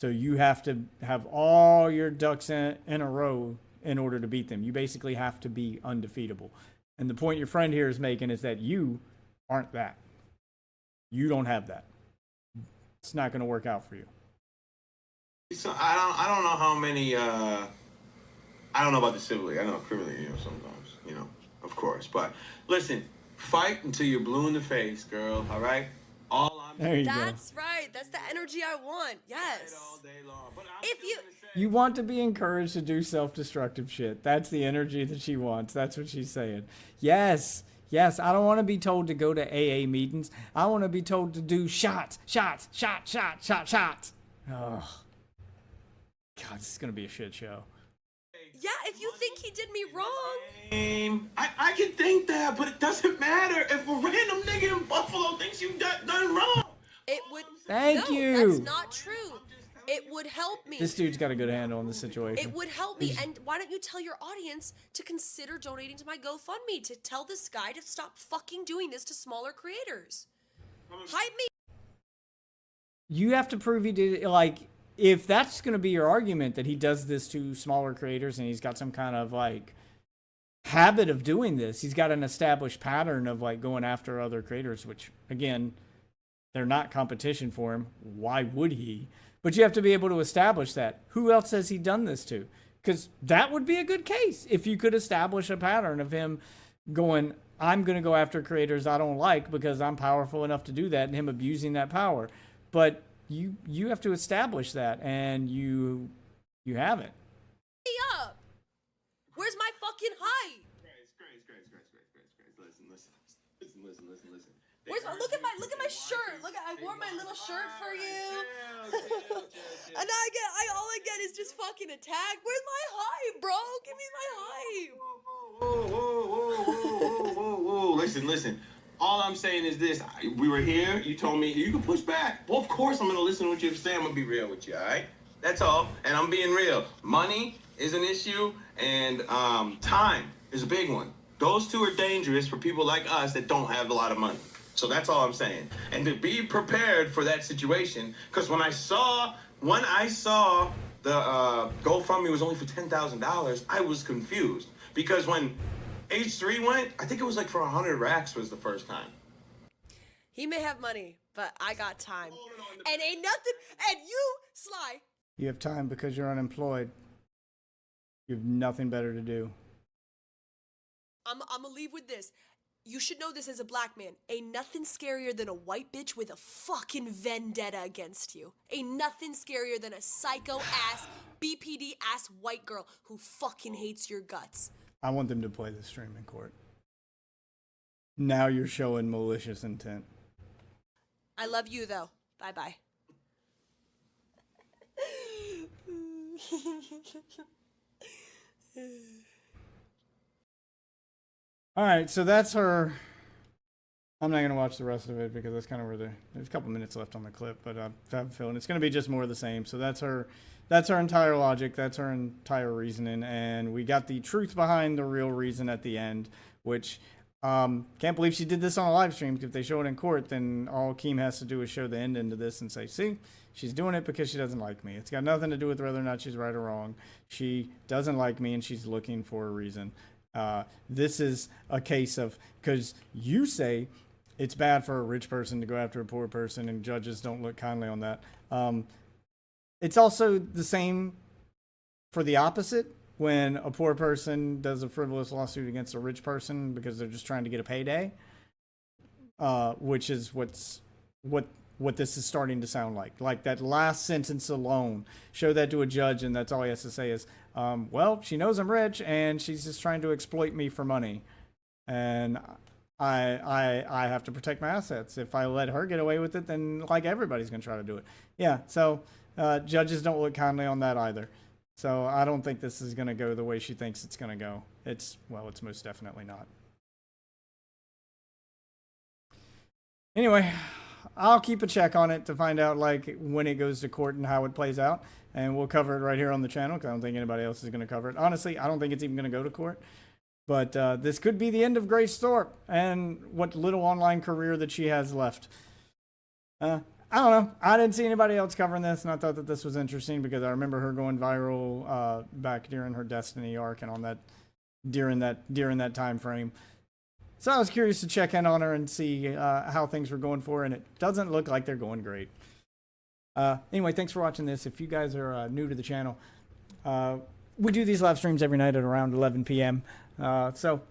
So you have to have all your ducks in a row in order to beat them. You basically have to be undefeatable. And the point your friend here is making is that you aren't that. You don't have that. It's not going to work out for you. So I don't know how many. I don't know about the civilly. I know criminally. Sometimes. Of course. But listen, fight until you're blue in the face, girl. All right. There you go. That's right. That's the energy I want. Yes. All day long. But You want to be encouraged to do self-destructive shit. That's the energy that she wants. That's what she's saying. Yes. I don't want to be told to go to AA meetings. I want to be told to do shots. Oh. God, this is going to be a shit show. Yeah, if you think he did me wrong. I can think that, but it doesn't matter if a random nigga in Buffalo thinks you done wrong. It would. Thank you. That's not true. It would help me. This dude's got a good handle on the situation. It would help me. And why don't you tell your audience to consider donating to my GoFundMe to tell this guy to stop fucking doing this to smaller creators? Hype me. You have to prove he did it. Like, if that's going to be your argument that he does this to smaller creators and he's got some kind of like habit of doing this, he's got an established pattern of like going after other creators, which again, they're not competition for him. Why would he? But you have to be able to establish that. Who else has he done this to? Because that would be a good case if you could establish a pattern of him going, I'm going to go after creators I don't like because I'm powerful enough to do that, and him abusing that power. But you have to establish that, and you haven't. Me up. Where's my fucking hype? Listen. Look at my shirt. I wore my little shirt for you. And all I get is just fucking attack. Where's my hype, bro? Give me my hype. Whoa. Listen. All I'm saying is this. We were here. You told me you can push back. Well, of course I'm going to listen to what you're saying. I'm going to be real with you, all right? That's all. And I'm being real. Money is an issue, and time is a big one. Those two are dangerous for people like us that don't have a lot of money. So that's all I'm saying. And to be prepared for that situation, because when I saw the GoFundMe was only for $10,000, I was confused. Because when H3 went, I think it was like for 100 racks was the first time. He may have money, but I got time. And ain't nothing, and you, Sly. You have time because you're unemployed. You have nothing better to do. I'm gonna leave with this. You should know this as a black man. Ain't nothing scarier than a white bitch with a fucking vendetta against you. Ain't nothing scarier than a psycho-ass, BPD-ass white girl who fucking hates your guts. I want them to play the stream in court. Now you're showing malicious intent. I love you, though. Bye-bye. All right, so that's her. I'm not going to watch the rest of it because that's kind of where there's a couple minutes left on the clip, but I have a feeling it's going to be just more of the same. So that's her entire logic, that's her entire reasoning, and we got the truth behind the real reason at the end, which can't believe she did this on a live stream, because if they show it in court, then all Keem has to do is show the end into this and say, see, she's doing it because she doesn't like me. It's got nothing to do with whether or not she's right or wrong. She doesn't like me and she's looking for a reason. This is a case of, because you say it's bad for a rich person to go after a poor person and judges don't look kindly on that. It's also the same for the opposite, when a poor person does a frivolous lawsuit against a rich person because they're just trying to get a payday, which is what this is starting to sound like. Like that last sentence alone, show that to a judge and that's all he has to say is, well, she knows I'm rich and she's just trying to exploit me for money. And I have to protect my assets. If I let her get away with it, then like everybody's going to try to do it. Yeah, so judges don't look kindly on that either. So I don't think this is going to go the way she thinks it's going to go. It's most definitely not. Anyway, I'll keep a check on it to find out like when it goes to court and how it plays out. And we'll cover it right here on the channel because I don't think anybody else is going to cover it. Honestly, I don't think it's even going to go to court. But this could be the end of Grace Thorpe and what little online career that she has left. I don't know. I didn't see anybody else covering this, and I thought that this was interesting because I remember her going viral back during her Destiny arc and on that during that time frame. So I was curious to check in on her and see how things were going for her, and it doesn't look like they're going great. Anyway, thanks for watching this. If you guys are new to the channel, we do these live streams every night at around 11 p.m. So,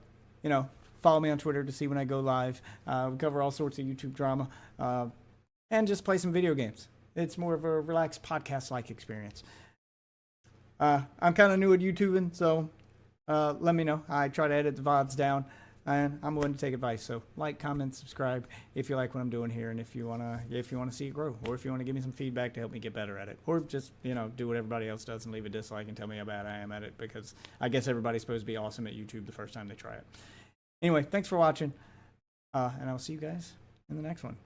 you know, follow me on Twitter to see when I go live. We cover all sorts of YouTube drama. And just play some video games. It's more of a relaxed podcast-like experience. I'm kind of new at YouTubing, so let me know. I try to edit the VODs down, and I'm willing to take advice. So like, comment, subscribe if you like what I'm doing here, and if you wanna see it grow, or if you wanna give me some feedback to help me get better at it, or just do what everybody else does and leave a dislike and tell me how bad I am at it, because I guess everybody's supposed to be awesome at YouTube the first time they try it. Anyway, thanks for watching, and I'll see you guys in the next one.